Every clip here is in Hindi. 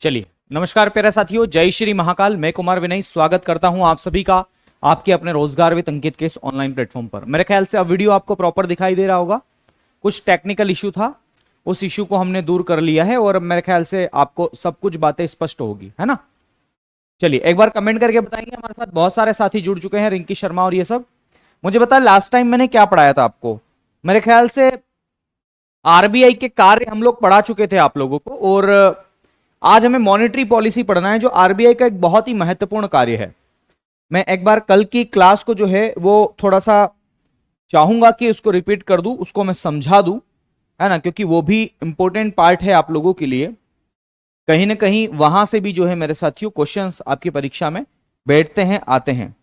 चलिए, नमस्कार प्यारे साथियों, जय श्री महाकाल। मैं कुमार विनय स्वागत करता हूं आप सभी का आपके अपने रोजगार विद अंकित के इस ऑनलाइन प्लेटफॉर्म पर। मेरे ख्याल से अब वीडियो आपको प्रॉपर दिखाई दे रहा होगा। कुछ टेक्निकल इशू था, उस इशू को हमने दूर कर लिया है और मेरे ख्याल से आपको सब कुछ बातें स्पष्ट होगी, है ना। चलिए, एक बार कमेंट करके बताएंगे। हमारे साथ बहुत सारे साथी जुड़ चुके हैं, रिंकी शर्मा और ये सब। मुझे बता, लास्ट टाइम मैंने क्या पढ़ाया था आपको। मेरे ख्याल से आरबीआई के कार्य हम लोग पढ़ा चुके थे आप लोगों को, और आज हमें मॉनेटरी पॉलिसी पढ़ना है, जो आरबीआई का एक बहुत ही महत्वपूर्ण कार्य है। मैं एक बार कल की क्लास को जो है वो थोड़ा सा चाहूंगा कि उसको रिपीट कर दूं, उसको मैं समझा दूं, है ना, क्योंकि वो भी इंपॉर्टेंट पार्ट है आप लोगों के लिए। कहीं ना कहीं वहां से भी जो है मेरे साथियों क्वेश्चंस आपकी परीक्षा में बैठते हैं, आते हैं।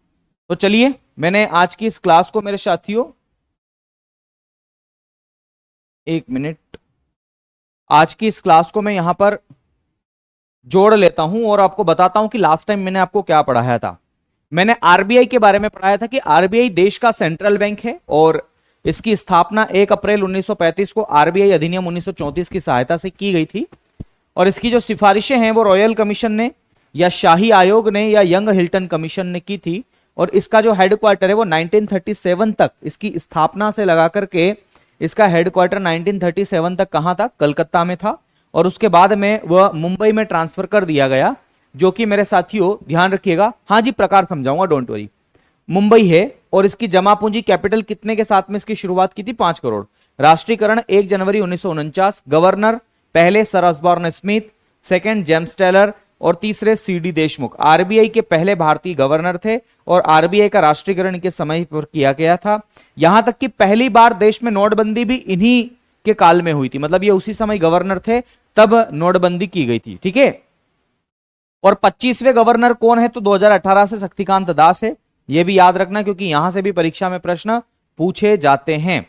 तो चलिए, मैंने आज की इस क्लास को मेरे साथियों, एक मिनट, आज की इस क्लास को मैं यहां पर जोड़ लेता हूं और आपको बताता हूं कि लास्ट टाइम मैंने आपको क्या पढ़ाया था। मैंने आरबीआई के बारे में पढ़ाया था कि आरबीआई देश का सेंट्रल बैंक है और इसकी स्थापना 1 अप्रैल 1935 को आरबीआई अधिनियम 1934 की सहायता से की गई थी। और इसकी जो सिफारिशें हैं वो रॉयल कमीशन ने या शाही आयोग ने या यंग हिल्टन कमीशन ने की थी। और इसका जो हेडक्वार्टर है वो 1937 तक, इसकी स्थापना से लगा करके इसका हेडक्वार्टर 1937 तक कहां था, कलकत्ता में था। और उसके बाद में वह मुंबई में ट्रांसफर कर दिया गया, जो कि मेरे साथियों ध्यान रखिएगा। हाँ जी, प्रकार समझाऊंगा, डोंट वरी। मुंबई है और इसकी जमा पूंजी कैपिटल कितने के साथ में इसकी शुरुआत की थी, 5 करोड़। राष्ट्रीयकरण 1 जनवरी 1949। गवर्नर पहले sir Osborne Smith, second James Taylor और तीसरे सीडी देशमुख आरबीआई के पहले भारतीय गवर्नर थे। और आरबीआई का राष्ट्रीयकरण के समय पर किया गया था। यहां तक कि पहली बार देश में नोटबंदी भी इन्हीं के काल में हुई थी, मतलब ये उसी समय गवर्नर थे तब नोटबंदी की गई थी, ठीक है। और 25वें गवर्नर कौन है, तो 2018 से शक्तिकांत दास है। यह भी याद रखना, क्योंकि यहां से भी परीक्षा में प्रश्न पूछे जाते हैं।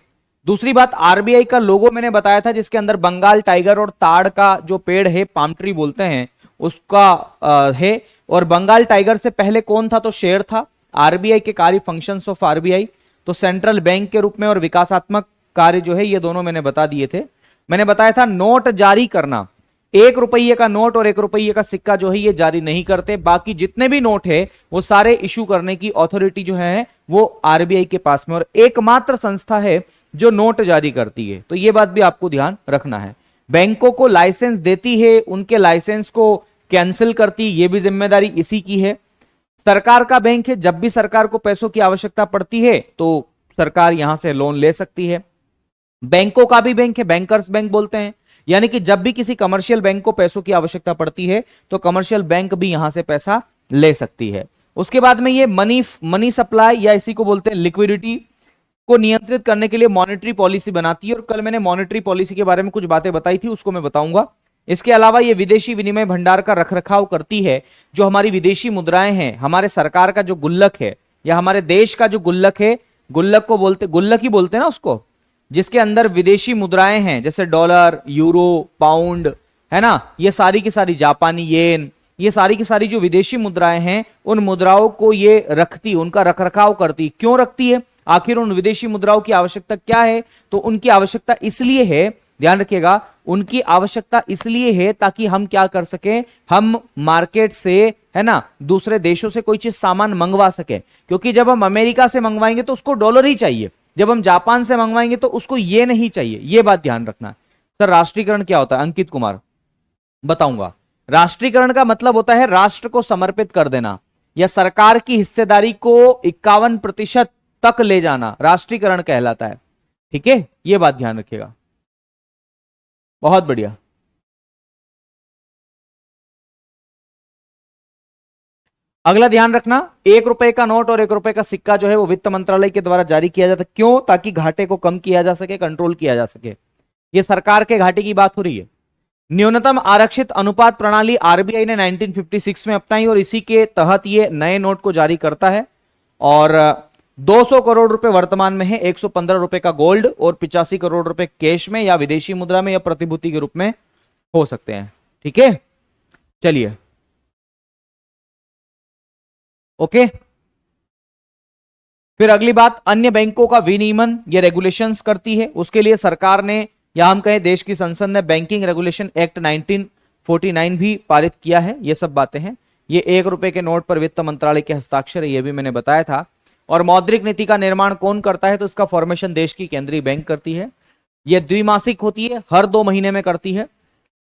दूसरी बात, आरबीआई का लोगो मैंने बताया था, जिसके अंदर बंगाल टाइगर और ताड़ का जो पेड़ है, पाम ट्री बोलते हैं, उसका है। और बंगाल टाइगर से पहले कौन था, तो शेर था। आरबीआई के कार्य, फंक्शंस ऑफ आरबीआई, तो सेंट्रल बैंक के रूप में और विकासात्मक कार्य जो है, ये दोनों मैंने बता दिए थे। मैंने बताया था नोट जारी करना, 1 रुपये का नोट और 1 रुपये का सिक्का जो है ये जारी नहीं करते। बाकी जितने भी नोट है वो सारे इशू करने की अथॉरिटी जो है वो आरबीआई के पास में, और एकमात्र संस्था है जो नोट जारी करती है। तो ये बात भी आपको ध्यान रखना है। बैंकों को लाइसेंस देती है, उनके लाइसेंस को कैंसिल करती, ये भी जिम्मेदारी इसी की है। सरकार का बैंक है, जब भी सरकार को पैसों की आवश्यकता पड़ती है तो सरकार यहां से लोन ले सकती है। बैंकों का भी बैंक है, बैंकर्स बैंक बोलते हैं, यानी कि जब भी किसी कमर्शियल बैंक को पैसों की आवश्यकता पड़ती है तो कमर्शियल बैंक भी यहां से पैसा ले सकती है। उसके बाद में ये मनी सप्लाई या इसी को बोलते हैं लिक्विडिटी को नियंत्रित करने के लिए मॉनेटरी पॉलिसी बनाती है। और कल मैंने मॉनेटरी पॉलिसी के बारे में कुछ बातें बताई थी, उसको मैं बताऊंगा। इसके अलावा ये विदेशी विनिमय भंडार का रखरखाव करती है। जो हमारी विदेशी मुद्राएं हैं, हमारे सरकार का जो गुल्लक है या हमारे देश का जो गुल्लक है, गुल्लक को बोलते, गुल्लक ही बोलते हैं ना उसको, जिसके अंदर विदेशी मुद्राएं हैं, जैसे डॉलर, यूरो, पाउंड, है ना, ये सारी की सारी, जापानी येन, ये सारी की सारी जो विदेशी मुद्राएं हैं, उन मुद्राओं को ये रखती, उनका रखरखाव करती। क्यों रखती है, आखिर उन विदेशी मुद्राओं की आवश्यकता क्या है, तो उनकी आवश्यकता इसलिए है, ध्यान रखिएगा, उनकी आवश्यकता इसलिए है ताकि हम क्या कर सके, हम मार्केट से, है ना, दूसरे देशों से कोई चीज सामान मंगवा सके। क्योंकि जब हम अमेरिका से मंगवाएंगे तो उसको डॉलर ही चाहिए, जब हम जापान से मंगवाएंगे तो उसको ये नहीं चाहिए। ये बात ध्यान रखना। सर राष्ट्रीयकरण क्या होता है, अंकित कुमार बताऊंगा। राष्ट्रीयकरण का मतलब होता है राष्ट्र को समर्पित कर देना या सरकार की हिस्सेदारी को 51% तक ले जाना, राष्ट्रीयकरण कहलाता है, ठीक है। यह बात ध्यान रखिएगा, बहुत बढ़िया। अगला ध्यान रखना, 1 रुपए का नोट और 1 रुपए का सिक्का जो है वो वित्त मंत्रालय के द्वारा जारी किया जाता है। क्यों, ताकि घाटे को कम किया जा सके, कंट्रोल किया जा सके। ये सरकार के घाटे की बात हो रही है। न्यूनतम आरक्षित अनुपात प्रणाली आरबीआई ने 1956 में अपनाई और इसी के तहत ये नए नोट को जारी करता है। और 200 करोड़ रुपए वर्तमान में है, 115 रुपए का गोल्ड और 85 करोड़ रुपए कैश में या विदेशी मुद्रा में या प्रतिभूति के रूप में हो सकते हैं, ठीक है। चलिए, ओके। फिर अगली बात, अन्य बैंकों का विनियमन ये रेगुलेशंस करती है। उसके लिए सरकार ने, या हम कहें देश की संसद ने, बैंकिंग रेगुलेशन एक्ट 49 भी पारित किया है। ये सब बातें हैं। ये 1 रुपए के नोट पर वित्त मंत्रालय के हस्ताक्षर है, ये भी मैंने बताया था। और मौद्रिक नीति का निर्माण कौन करता है? तो इसका फॉर्मेशन देश की केंद्रीय बैंक करती है। ये द्विमासिक होती है, हर 2 महीने में करती है।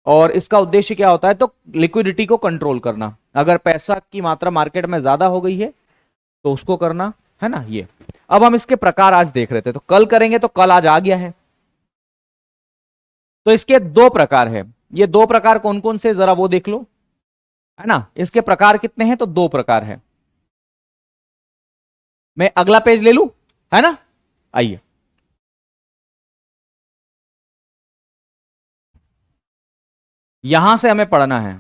और इसका उद्देश्य क्या होता है? तो लिक्विडिटी को कंट्रोल करना। अगर पैसा की मात्रा मार्केट में ज्यादा हो गई है तो उसको करना है ना। ये अब हम इसके प्रकार आज देख रहे थे, तो कल करेंगे, तो कल आज आ गया है। तो इसके 2 प्रकार है। ये 2 प्रकार कौन कौन से, जरा वो देख लो, है ना। इसके प्रकार कितने हैं? तो 2 प्रकार है। मैं अगला पेज ले लूं, है ना। आइए, यहां से हमें पढ़ना है,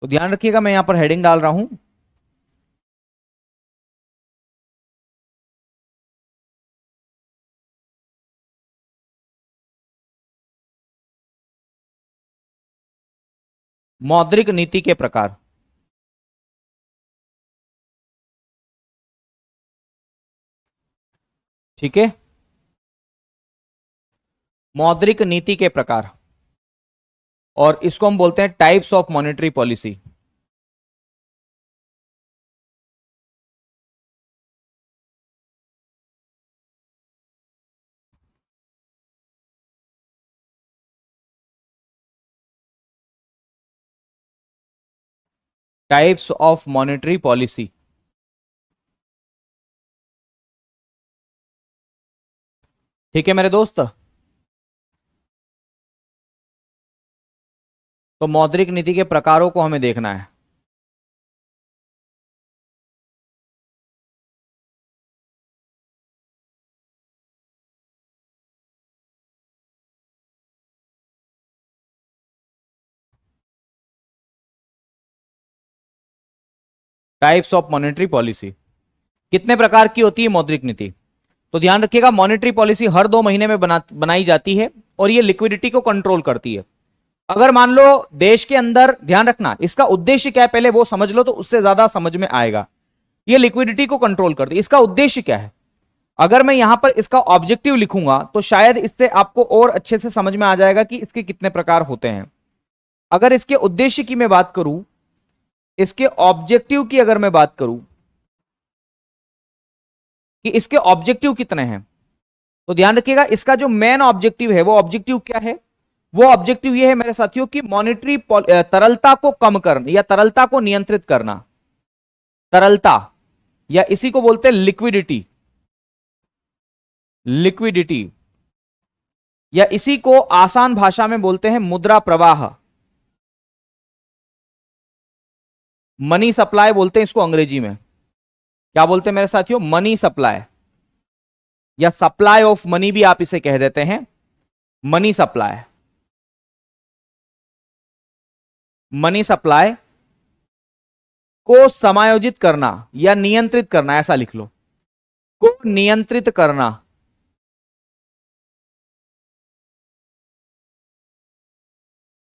तो ध्यान रखिएगा। मैं यहां पर हेडिंग डाल रहा हूं, मौद्रिक नीति के प्रकार। ठीक है, मौद्रिक नीति के प्रकार, और इसको हम बोलते हैं types of monetary policy. Types of monetary policy. ठीक है मेरे दोस्त, तो मौद्रिक नीति के प्रकारों को हमें देखना है। टाइप्स ऑफ मॉनेटरी पॉलिसी कितने प्रकार की होती है मौद्रिक नीति? तो ध्यान रखिएगा, मॉनेटरी पॉलिसी हर 2 महीने में बनाई जाती है, और ये लिक्विडिटी को कंट्रोल करती है। अगर मान लो देश के अंदर, ध्यान रखना इसका उद्देश्य क्या है, पहले वो समझ लो तो उससे ज्यादा समझ में आएगा। ये लिक्विडिटी को कंट्रोल करती है, इसका उद्देश्य क्या है? अगर मैं यहां पर इसका ऑब्जेक्टिव लिखूंगा तो शायद इससे आपको और अच्छे से समझ में आ जाएगा कि इसके कितने प्रकार होते हैं। अगर इसके उद्देश्य की मैं बात करूं, इसके ऑब्जेक्टिव की अगर मैं बात करूं कि इसके ऑब्जेक्टिव कितने हैं, तो ध्यान रखिएगा इसका जो मेन ऑब्जेक्टिव है, वो ऑब्जेक्टिव क्या है? वो ऑब्जेक्टिव ये है मेरे साथियों कि मॉनेटरी तरलता को कम करना या तरलता को नियंत्रित करना। तरलता, या इसी को बोलते हैं लिक्विडिटी। लिक्विडिटी, या इसी को आसान भाषा में बोलते हैं मुद्रा प्रवाह। मनी सप्लाई बोलते हैं इसको अंग्रेजी में। क्या बोलते हैं मेरे साथियों? मनी सप्लाई, या सप्लाई ऑफ मनी भी आप इसे कह देते हैं। मनी सप्लाई, मनी सप्लाई को समायोजित करना या नियंत्रित करना, ऐसा लिख लो, को नियंत्रित करना।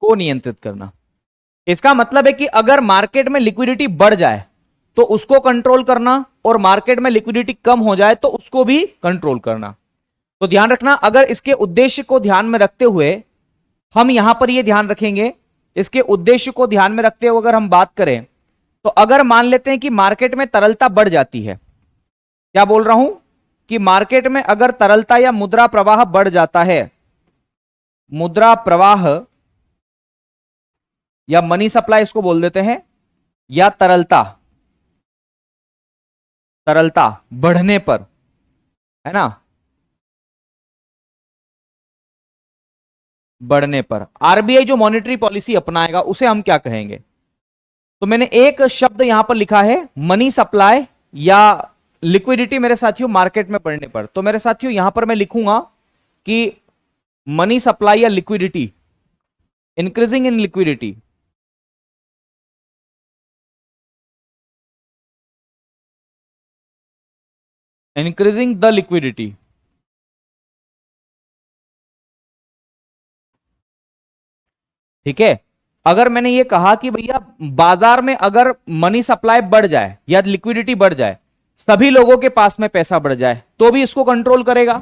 को नियंत्रित करना, इसका मतलब है कि अगर मार्केट में लिक्विडिटी बढ़ जाए तो उसको कंट्रोल करना, और मार्केट में लिक्विडिटी कम हो जाए तो उसको भी कंट्रोल करना। तो ध्यान रखना, अगर इसके उद्देश्य को ध्यान में रखते हुए हम यहां पर यह ध्यान रखेंगे, इसके उद्देश्य को ध्यान में रखते हुए अगर हम बात करें, तो अगर मान लेते हैं कि मार्केट में तरलता बढ़ जाती है, क्या बोल रहा हूं कि मार्केट में अगर तरलता या मुद्रा प्रवाह बढ़ जाता है, मुद्रा प्रवाह या मनी सप्लाई इसको बोल देते हैं, या तरलता, तरलता बढ़ने पर, है ना, बढ़ने पर आरबीआई जो मॉनेटरी पॉलिसी अपनाएगा उसे हम क्या कहेंगे? तो मैंने एक शब्द यहां पर लिखा है मनी सप्लाई या लिक्विडिटी मेरे साथियों मार्केट में बढ़ने पर। तो मेरे साथियों यहां पर मैं लिखूंगा कि मनी सप्लाई या liquidity, increasing in liquidity, increasing the liquidity. ठीक है, अगर मैंने ये कहा कि भैया बाजार में अगर मनी सप्लाई बढ़ जाए या लिक्विडिटी बढ़ जाए, सभी लोगों के पास में पैसा बढ़ जाए, तो भी इसको कंट्रोल करेगा।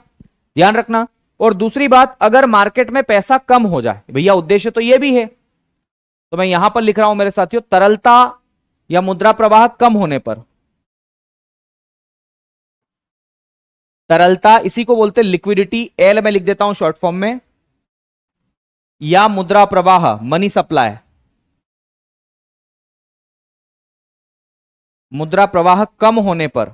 ध्यान रखना, और दूसरी बात, अगर मार्केट में पैसा कम हो जाए, भैया उद्देश्य तो यह भी है, तो मैं यहां पर लिख रहा हूं मेरे साथियों, तरलता या मुद्रा प्रवाह कम होने पर, तरलता इसी को बोलते हैं लिक्विडिटी, एल मैं लिख देता हूं शॉर्ट फॉर्म में, या मुद्रा प्रवाह मनी सप्लाई, मुद्रा प्रवाह कम होने पर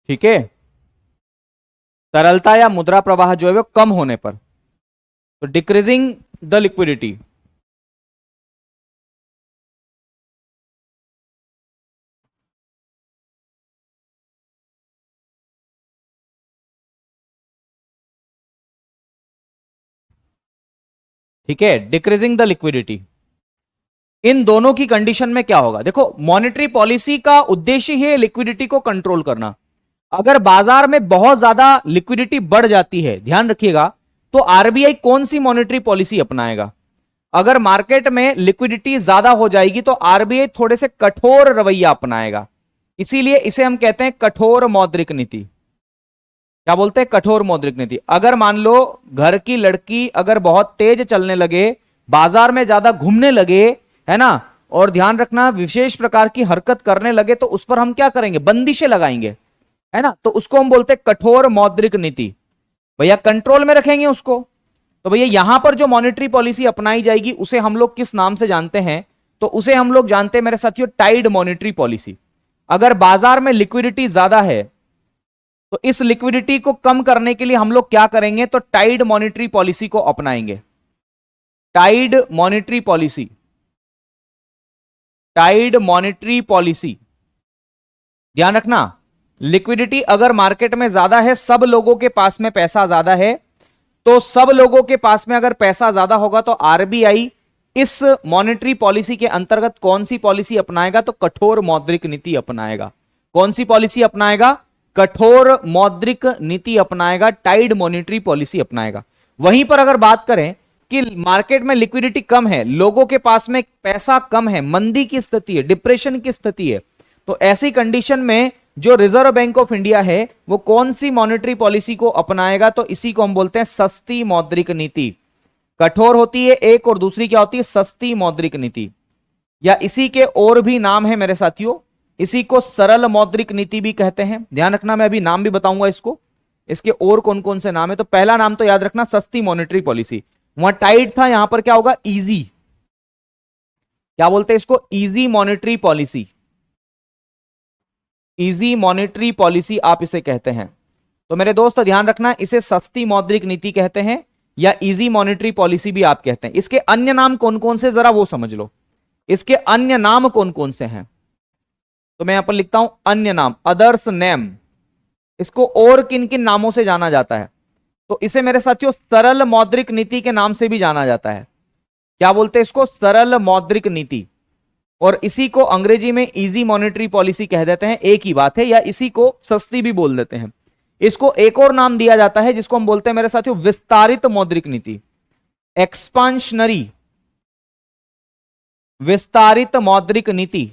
ठीक है, तरलता या मुद्रा प्रवाह जो है वो कम होने पर, तो डिक्रीजिंग द लिक्विडिटी, ठीक है, डिक्रीजिंग द लिक्विडिटी। इन दोनों की कंडीशन में क्या होगा, देखो मॉनेटरी पॉलिसी का उद्देश्य है लिक्विडिटी को कंट्रोल करना। अगर बाजार में बहुत ज्यादा लिक्विडिटी बढ़ जाती है, ध्यान रखिएगा, तो आरबीआई कौन सी मॉनेटरी पॉलिसी अपनाएगा? अगर मार्केट में लिक्विडिटी ज्यादा हो जाएगी तो आरबीआई थोड़े से कठोर रवैया अपनाएगा, इसीलिए इसे हम कहते हैं कठोर मौद्रिक नीति। क्या बोलते हैं? कठोर मौद्रिक नीति। अगर मान लो घर की लड़की अगर बहुत तेज चलने लगे, बाजार में ज्यादा घूमने लगे, है ना, और ध्यान रखना विशेष प्रकार की हरकत करने लगे, तो उस पर हम क्या करेंगे? बंदिशें लगाएंगे, है ना, तो उसको हम बोलते हैं कठोर मौद्रिक नीति। भैया कंट्रोल में रखेंगे उसको। तो भैया यहां पर जो मॉनेटरी पॉलिसी अपनाई जाएगी उसे हम लोग किस नाम से जानते हैं? तो उसे हम लोग जानते हैं मेरे साथियों टाइड मॉनेटरी पॉलिसी। अगर बाजार में लिक्विडिटी ज्यादा है तो इस लिक्विडिटी को कम करने के लिए हम लोग क्या करेंगे? तो टाइड मॉनेटरी पॉलिसी को अपनाएंगे। Tight monetary policy, tight monetary policy, ध्यान रखना, लिक्विडिटी अगर मार्केट में ज्यादा है, सब लोगों के पास में पैसा ज्यादा है, तो सब लोगों के पास में अगर पैसा ज्यादा होगा तो आरबीआई इस मॉनेटरी पॉलिसी के अंतर्गत कौन सी पॉलिसी अपनाएगा? तो कठोर मौद्रिक नीति अपनाएगा। कौन सी पॉलिसी अपनाएगा? कठोर मौद्रिक नीति अपनाएगा, टाइड मॉनेटरी पॉलिसी अपनाएगा। वहीं पर अगर बात करें कि मार्केट में लिक्विडिटी कम है, लोगों के पास में पैसा कम है, मंदी की स्थिति है, डिप्रेशन की स्थिति है, तो ऐसी कंडीशन में जो रिजर्व बैंक ऑफ इंडिया है वो कौन सी मॉनेटरी पॉलिसी को अपनाएगा? तो इसी को हम बोलते हैं सस्ती मौद्रिक नीति। कठोर होती है एक, और दूसरी क्या होती है? सस्ती मौद्रिक नीति, या इसी के और भी नाम है मेरे साथियों, इसी को सरल मौद्रिक नीति भी कहते हैं। ध्यान रखना, मैं अभी नाम भी बताऊंगा इसको, इसके और कौन कौन से नाम है। तो पहला नाम तो याद रखना सस्ती मॉनेटरी पॉलिसी। वहां टाइट था, यहां पर क्या होगा? इजी। क्या बोलते हैं इसको? Easy monetary policy. Easy monetary policy आप इसे कहते हैं। तो मेरे दोस्त ध्यान रखना, इसे सस्ती मौद्रिक नीति कहते हैं या इजी मॉनेटरी पॉलिसी भी आप कहते हैं। इसके अन्य नाम कौन कौन से जरा वो समझ लो, इसके अन्य नाम कौन कौन से हैं। तो मैं यहां पर लिखता हूं अन्य नाम, अदर्स नेम। इसको और किन किन नामों से जाना जाता है? तो इसे मेरे साथियों सरल मौद्रिक नीति के नाम से भी जाना जाता है। क्या बोलते हैं इसको? सरल मौद्रिक नीति। और इसी को अंग्रेजी में इजी मॉनेटरी पॉलिसी कह देते हैं, एक ही बात है, या इसी को सस्ती भी बोल देते हैं। इसको एक और नाम दिया जाता है जिसको हम बोलते हैं मेरे साथियों विस्तारित मौद्रिक नीति, एक्सपांशनरी, विस्तारित मौद्रिक नीति,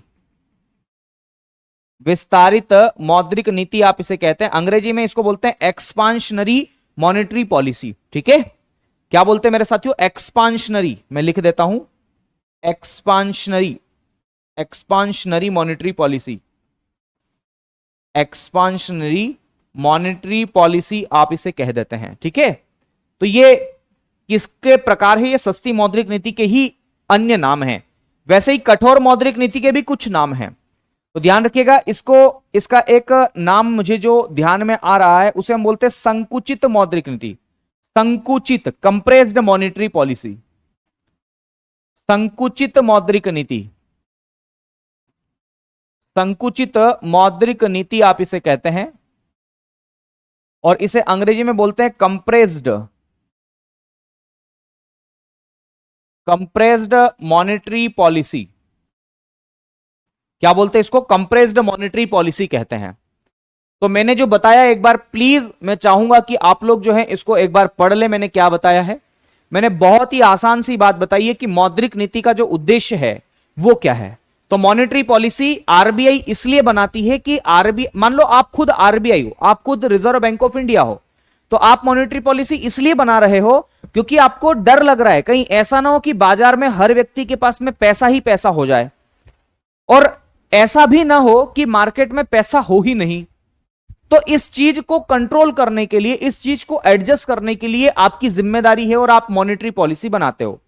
विस्तारित मौद्रिक नीति आप इसे कहते हैं। अंग्रेजी में इसको बोलते हैं एक्सपांशनरी मॉनेटरी पॉलिसी। ठीक है, क्या बोलते हैं मेरे साथियों? एक्सपांशनरी। मैं लिख देता हूं expansionary, expansionary monetary policy, expansionary monetary policy आप इसे कह देते हैं। ठीक है, तो ये किसके प्रकार है? ये सस्ती मौद्रिक नीति के ही अन्य नाम हैं। वैसे ही कठोर मौद्रिक नीति के भी कुछ नाम हैं, तो ध्यान रखिएगा। इसको, इसका एक नाम मुझे जो ध्यान में आ रहा है उसे हम बोलते हैं संकुचित मौद्रिक नीति। संकुचित, कंप्रेस्ड मॉनेटरी पॉलिसी, संकुचित मौद्रिक नीति, संकुचित मौद्रिक नीति आप इसे कहते हैं, और इसे अंग्रेजी में बोलते हैं कंप्रेस्ड, कंप्रेस्ड मॉनेटरी पॉलिसी। क्या बोलते हैं इसको? कंप्रेस्ड मॉनेटरी पॉलिसी कहते हैं। तो मैंने जो बताया एक बार प्लीज मैं चाहूंगा कि आप लोग जो है इसको एक बार पढ़ ले। मैंने क्या बताया है? मैंने बहुत ही आसान सी बात बताई है कि मौद्रिक नीति का जो उद्देश्य है वो क्या है। तो मॉनेटरी पॉलिसी आरबीआई इसलिए बनाती है कि आरबीआई, मान लो आप खुद आरबीआई हो, आप खुद रिजर्व बैंक ऑफ इंडिया हो, तो आप मॉनेटरी पॉलिसी इसलिए बना रहे हो क्योंकि आपको डर लग रहा है कहीं ऐसा ना हो कि बाजार में हर व्यक्ति के पास में पैसा ही पैसा हो जाए, और ऐसा भी ना हो कि मार्केट में पैसा हो ही नहीं। तो इस चीज को कंट्रोल करने के लिए, इस चीज को एडजस्ट करने के लिए आपकी जिम्मेदारी है और आप मॉनेटरी पॉलिसी बनाते हो।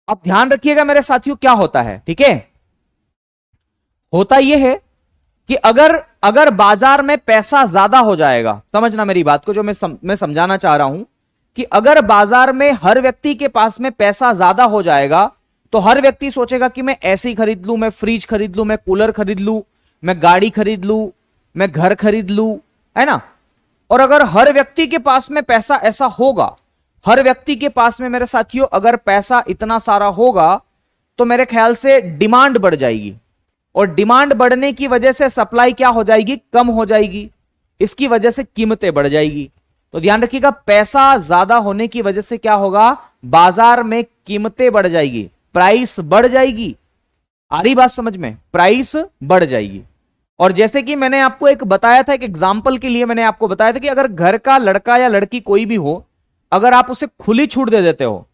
अब ध्यान रखिएगा मेरे साथियों, क्या होता है, ठीक है, होता यह है कि अगर बाजार में पैसा ज्यादा हो जाएगा, समझना मेरी बात को, जो मैं समझाना चाह रहा हूं कि अगर बाजार में हर व्यक्ति के पास में पैसा ज्यादा हो जाएगा तो हर व्यक्ति सोचेगा कि मैं ऐसी खरीद लूं, मैं फ्रिज खरीद लूं, मैं कूलर खरीद लूं, मैं गाड़ी खरीद लूं, मैं घर खरीद लूं, है ना। और अगर हर व्यक्ति के पास में पैसा ऐसा होगा, हर व्यक्ति के पास में मेरे साथियों अगर पैसा इतना सारा होगा तो मेरे ख्याल से डिमांड बढ़ जाएगी, और डिमांड बढ़ने की वजह से सप्लाई क्या हो जाएगी, कम हो जाएगी, इसकी वजह से कीमतें बढ़ जाएगी। तो ध्यान रखिएगा, पैसा ज्यादा होने की वजह से क्या होगा, बाजार में कीमतें बढ़ जाएगी, प्राइस बढ़ जाएगी। आ रही बात समझ में, प्राइस बढ़ जाएगी। और जैसे कि मैंने आपको एक बताया था, एक एग्जांपल के लिए मैंने आपको बताया था कि अगर घर का लड़का या लड़की कोई भी हो, अगर आप उसे खुली छूट दे देते हो,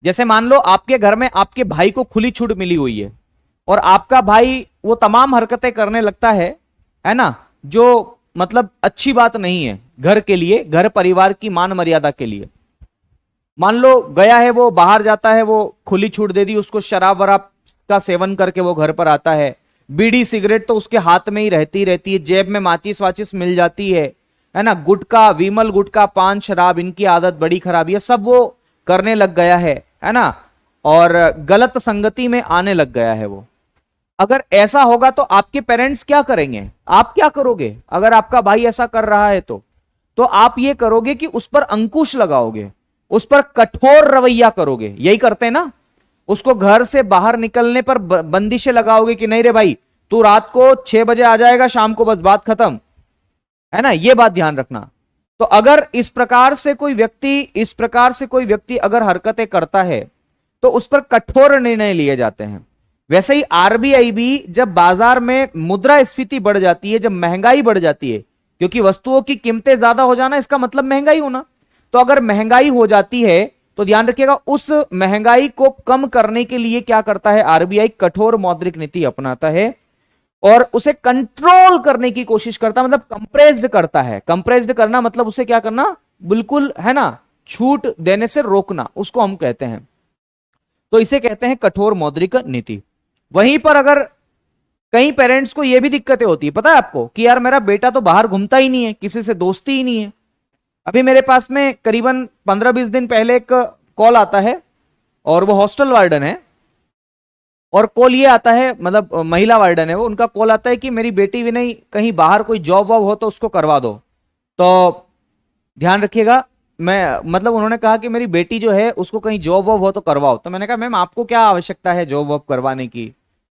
जैसे मान लो आपके घर में आपके भाई को खुली छूट मिली हुई है और आपका भाई वो तमाम हरकतें करने लगता है ना, जो मतलब अच्छी बात नहीं है घर के लिए, घर परिवार की मान मर्यादा के लिए। मान लो गया है, वो बाहर जाता है, वो खुली छूट दे दी उसको, शराब वराब का सेवन करके वो घर पर आता है, बीड़ी सिगरेट तो उसके हाथ में ही रहती है, जेब में माचिस वाचिस मिल जाती है ना, गुटखा, विमल गुटखा, पान, शराब, इनकी आदत बड़ी खराब है, सब वो करने लग गया है ना, और गलत संगति में आने लग गया है वो। अगर ऐसा होगा तो आपके पेरेंट्स क्या करेंगे, आप क्या करोगे? अगर आपका भाई ऐसा कर रहा है तो आप ये करोगे कि उस पर अंकुश लगाओगे, उस पर कठोर रवैया करोगे, यही करते हैं ना। उसको घर से बाहर निकलने पर बंदिशें लगाओगे कि नहीं रे भाई, तू रात को 6 बजे आ जाएगा, शाम को बस बात खत्म, है ना, ये बात ध्यान रखना। तो अगर इस प्रकार से कोई व्यक्ति अगर हरकतें करता है तो उस पर कठोर निर्णय लिए जाते हैं। वैसे ही आरबीआई भी, जब बाजार में मुद्रास्फीति बढ़ जाती है, जब महंगाई बढ़ जाती है, क्योंकि वस्तुओं की कीमतें ज्यादा हो जाना इसका मतलब महंगाई होना, तो अगर महंगाई हो जाती है तो ध्यान रखिएगा उस महंगाई को कम करने के लिए क्या करता है आरबीआई, कठोर मौद्रिक नीति अपनाता है और उसे कंट्रोल करने की कोशिश करता है, मतलब कंप्रेस्ड करता है। कंप्रेस्ड करना मतलब उसे क्या करना, बिल्कुल, है ना, छूट देने से रोकना, उसको हम कहते हैं। तो इसे कहते हैं कठोर मौद्रिक नीति। वहीं पर अगर कई पेरेंट्स को यह भी दिक्कतें होती है, पता है आपको, कि यार मेरा बेटा तो बाहर घूमता ही नहीं है, किसी से दोस्ती ही नहीं है। अभी मेरे पास में करीबन 15-20 दिन पहले एक कॉल आता है और वो हॉस्टल वार्डन है, और कॉल ये आता है, मतलब महिला वार्डन है वो, उनका कॉल आता है कि मेरी बेटी भी नहीं, कहीं बाहर कोई जॉब वॉब हो तो उसको करवा दो। तो ध्यान रखिएगा, मैं मतलब उन्होंने कहा कि मेरी बेटी जो है उसको कहीं जॉब वॉब हो तो करवाओ। तो मैंने कहा मैम आपको क्या आवश्यकता है जॉब वॉब करवाने की,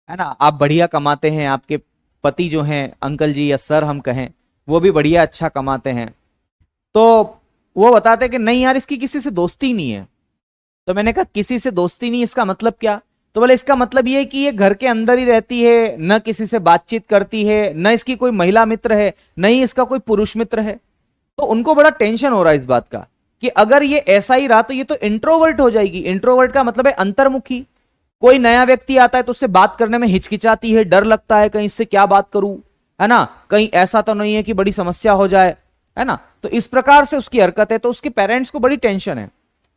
है ना, आप बढ़िया कमाते हैं, आपके पति जो हैं, अंकल जी या सर हम कहें, वो भी बढ़िया अच्छा कमाते हैं। तो वो बताते कि नहीं यार इसकी किसी से दोस्ती नहीं है। तो मैंने कहा किसी से दोस्ती नहीं, इसका मतलब क्या? तो बोले इसका मतलब ये कि ये घर के अंदर ही रहती है, न किसी से बातचीत करती है, न इसकी कोई महिला मित्र है, न ही इसका कोई पुरुष मित्र है। तो उनको बड़ा टेंशन हो रहा है इस बात का कि अगर ये ऐसा ही रहा तो ये तो इंट्रोवर्ट हो जाएगी। इंट्रोवर्ट का मतलब है अंतर्मुखी। कोई नया व्यक्ति आता है तो उससे बात करने में हिचकिचाती है, डर लगता है कहीं इससे क्या बात करूं, है ना, कहीं ऐसा तो नहीं है कि बड़ी समस्या हो जाए, है ना। तो इस प्रकार से उसकी हरकत है, तो उसके पेरेंट्स को बड़ी टेंशन है।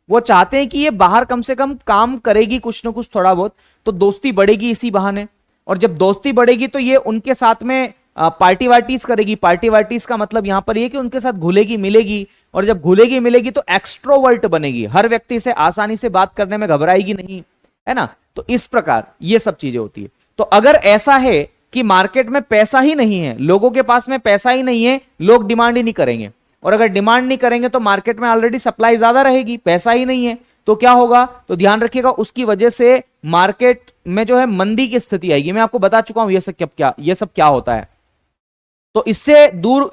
वो चाहते हैं कि ये बाहर कम से कम काम करेगी कुछ ना कुछ थोड़ा बहुत, तो दोस्ती बढ़ेगी इसी बहाने, और जब दोस्ती बढ़ेगी तो ये उनके साथ में पार्टी वार्टीज करेगी। पार्टी वार्टीज का मतलब यहां पर ये कि उनके साथ घुलेगी मिलेगी, और जब घुलेगी मिलेगी तो एक्सट्रोवर्ट बनेगी, हर व्यक्ति से आसानी से बात करने में घबराएगी नहीं, है ना। तो इस प्रकार ये सब चीजें होती है। तो अगर ऐसा है कि मार्केट में पैसा ही नहीं है, लोगों के पास में पैसा ही नहीं है, लोग डिमांड ही नहीं करेंगे, और अगर डिमांड नहीं करेंगे तो मार्केट में ऑलरेडी सप्लाई ज्यादा रहेगी, पैसा ही नहीं है, तो क्या होगा? तो ध्यान रखिएगा उसकी वजह से मार्केट में जो है मंदी की स्थिति आएगी। मैं आपको बता चुका हूं ये सब क्या होता है। तो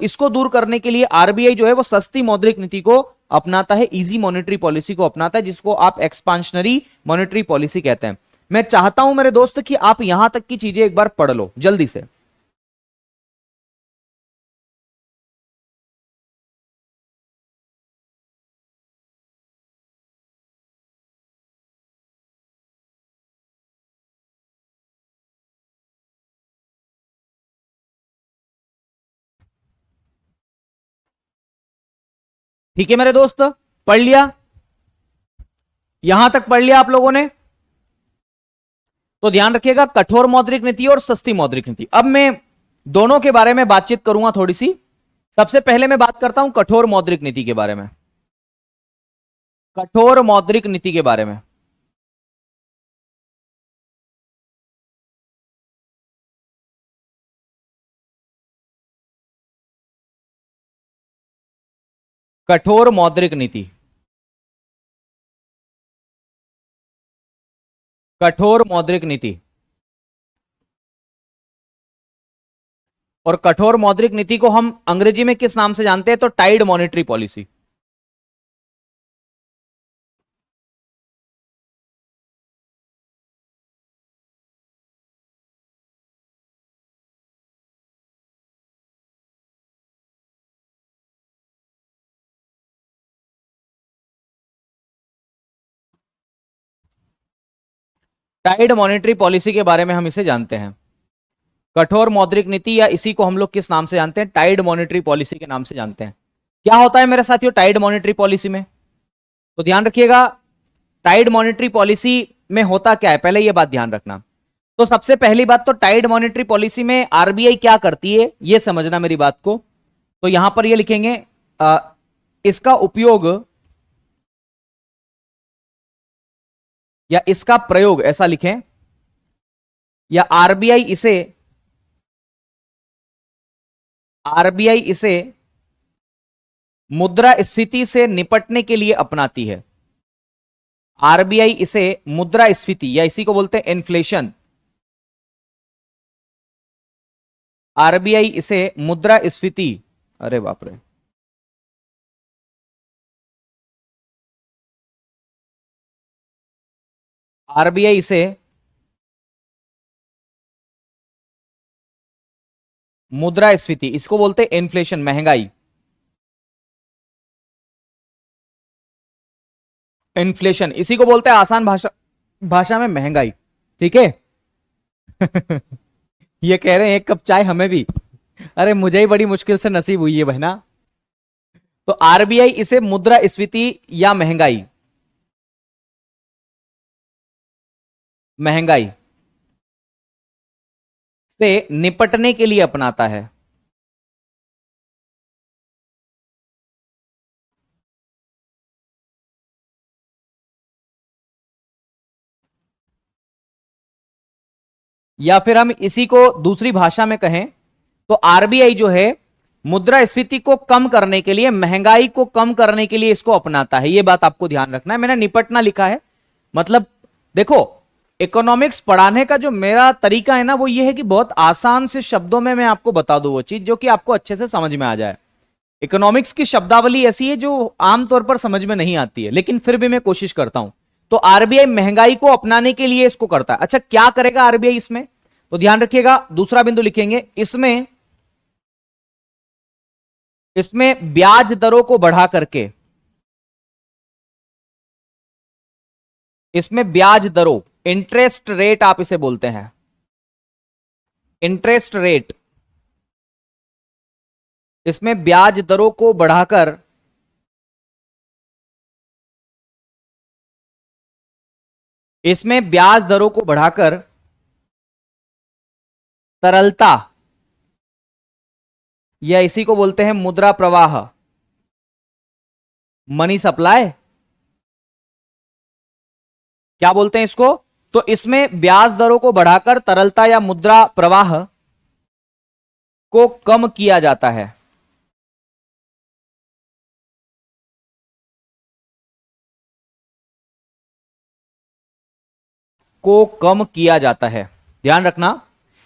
इसको दूर करने के लिए आरबीआई जो है वो सस्ती मौद्रिक नीति को अपनाता है, इजी मॉनेटरी पॉलिसी को अपनाता है, जिसको आप एक्सपांशनरी मॉनेटरी पॉलिसी कहते हैं। मैं चाहता हूं मेरे दोस्त कि आप यहां तक की चीजें एक बार पढ़ लो जल्दी से। ठीक है मेरे दोस्त, पढ़ लिया? यहां तक पढ़ लिया आप लोगों ने? तो ध्यान रखिएगा, कठोर मौद्रिक नीति और सस्ती मौद्रिक नीति। अब मैं दोनों के बारे में बातचीत करूंगा थोड़ी सी। सबसे पहले मैं बात करता हूं कठोर मौद्रिक नीति के बारे में। कठोर मौद्रिक नीति के बारे में। कठोर मौद्रिक नीति, कठोर मौद्रिक नीति। और कठोर मौद्रिक नीति को हम अंग्रेजी में किस नाम से जानते हैं? तो tight monetary policy. Tight monetary policy के बारे में हम इसे जानते हैं, कठोर मौद्रिक नीति, या इसी को हम लोग किस नाम से जानते हैं? टाइड मॉनेटरी पॉलिसी के नाम से जानते हैं। क्या होता है मेरे साथियों टाइड मॉनेटरी पॉलिसी में? तो ध्यान रखिएगा, टाइड मॉनेटरी पॉलिसी में होता क्या है, पहले यह बात ध्यान रखना। तो सबसे पहली बात तो टाइड मॉनेटरी पॉलिसी में आरबीआई क्या करती है यह समझना मेरी बात को। तो यहां पर यह लिखेंगे इसका उपयोग या इसका प्रयोग, ऐसा लिखें, या आरबीआई इसे मुद्रास्फीति से निपटने के लिए अपनाती है। आरबीआई इसे मुद्रास्फीति, या इसी को बोलते हैं इन्फ्लेशन, आरबीआई इसे मुद्रास्फीति, अरे बाप रे, आरबीआई इसे मुद्रास्फीति, इसको बोलते हैं इन्फ्लेशन, महंगाई, इन्फ्लेशन इसी को बोलते हैं आसान भाषा में महंगाई। ठीक है। ये कह रहे हैं एक कप चाय हमें भी, अरे मुझे ही बड़ी मुश्किल से नसीब हुई है बहना। तो आरबीआई इसे मुद्रास्फीति या महंगाई, महंगाई से निपटने के लिए अपनाता है। या फिर हम इसी को दूसरी भाषा में कहें तो आरबीआई जो है मुद्रास्फीति को कम करने के लिए, महंगाई को कम करने के लिए इसको अपनाता है। यह बात आपको ध्यान रखना है। मैंने निपटना लिखा है, मतलब देखो इकोनॉमिक्स पढ़ाने का जो मेरा तरीका है ना वो ये है कि बहुत आसान से शब्दों में मैं आपको बता दूं वो चीज जो कि आपको अच्छे से समझ में आ जाए। इकोनॉमिक्स की शब्दावली ऐसी है जो आमतौर पर समझ में नहीं आती है, लेकिन फिर भी मैं कोशिश करता हूं। तो आरबीआई महंगाई को अपनाने के लिए इसको करता है। अच्छा क्या करेगा आरबीआई इसमें? तो ध्यान रखिएगा, दूसरा बिंदु लिखेंगे, इसमें ब्याज दरों को बढ़ा करके, इसमें ब्याज दरों, इंटरेस्ट रेट आप इसे बोलते हैं, इंटरेस्ट रेट, इसमें ब्याज दरों को बढ़ाकर इसमें ब्याज दरों को बढ़ाकर तरलता, या इसी को बोलते हैं मुद्रा प्रवाह, मनी सप्लाई, क्या बोलते हैं इसको? तो इसमें ब्याज दरों को बढ़ाकर तरलता या मुद्रा प्रवाह को कम किया जाता है। को कम किया जाता है। ध्यान रखना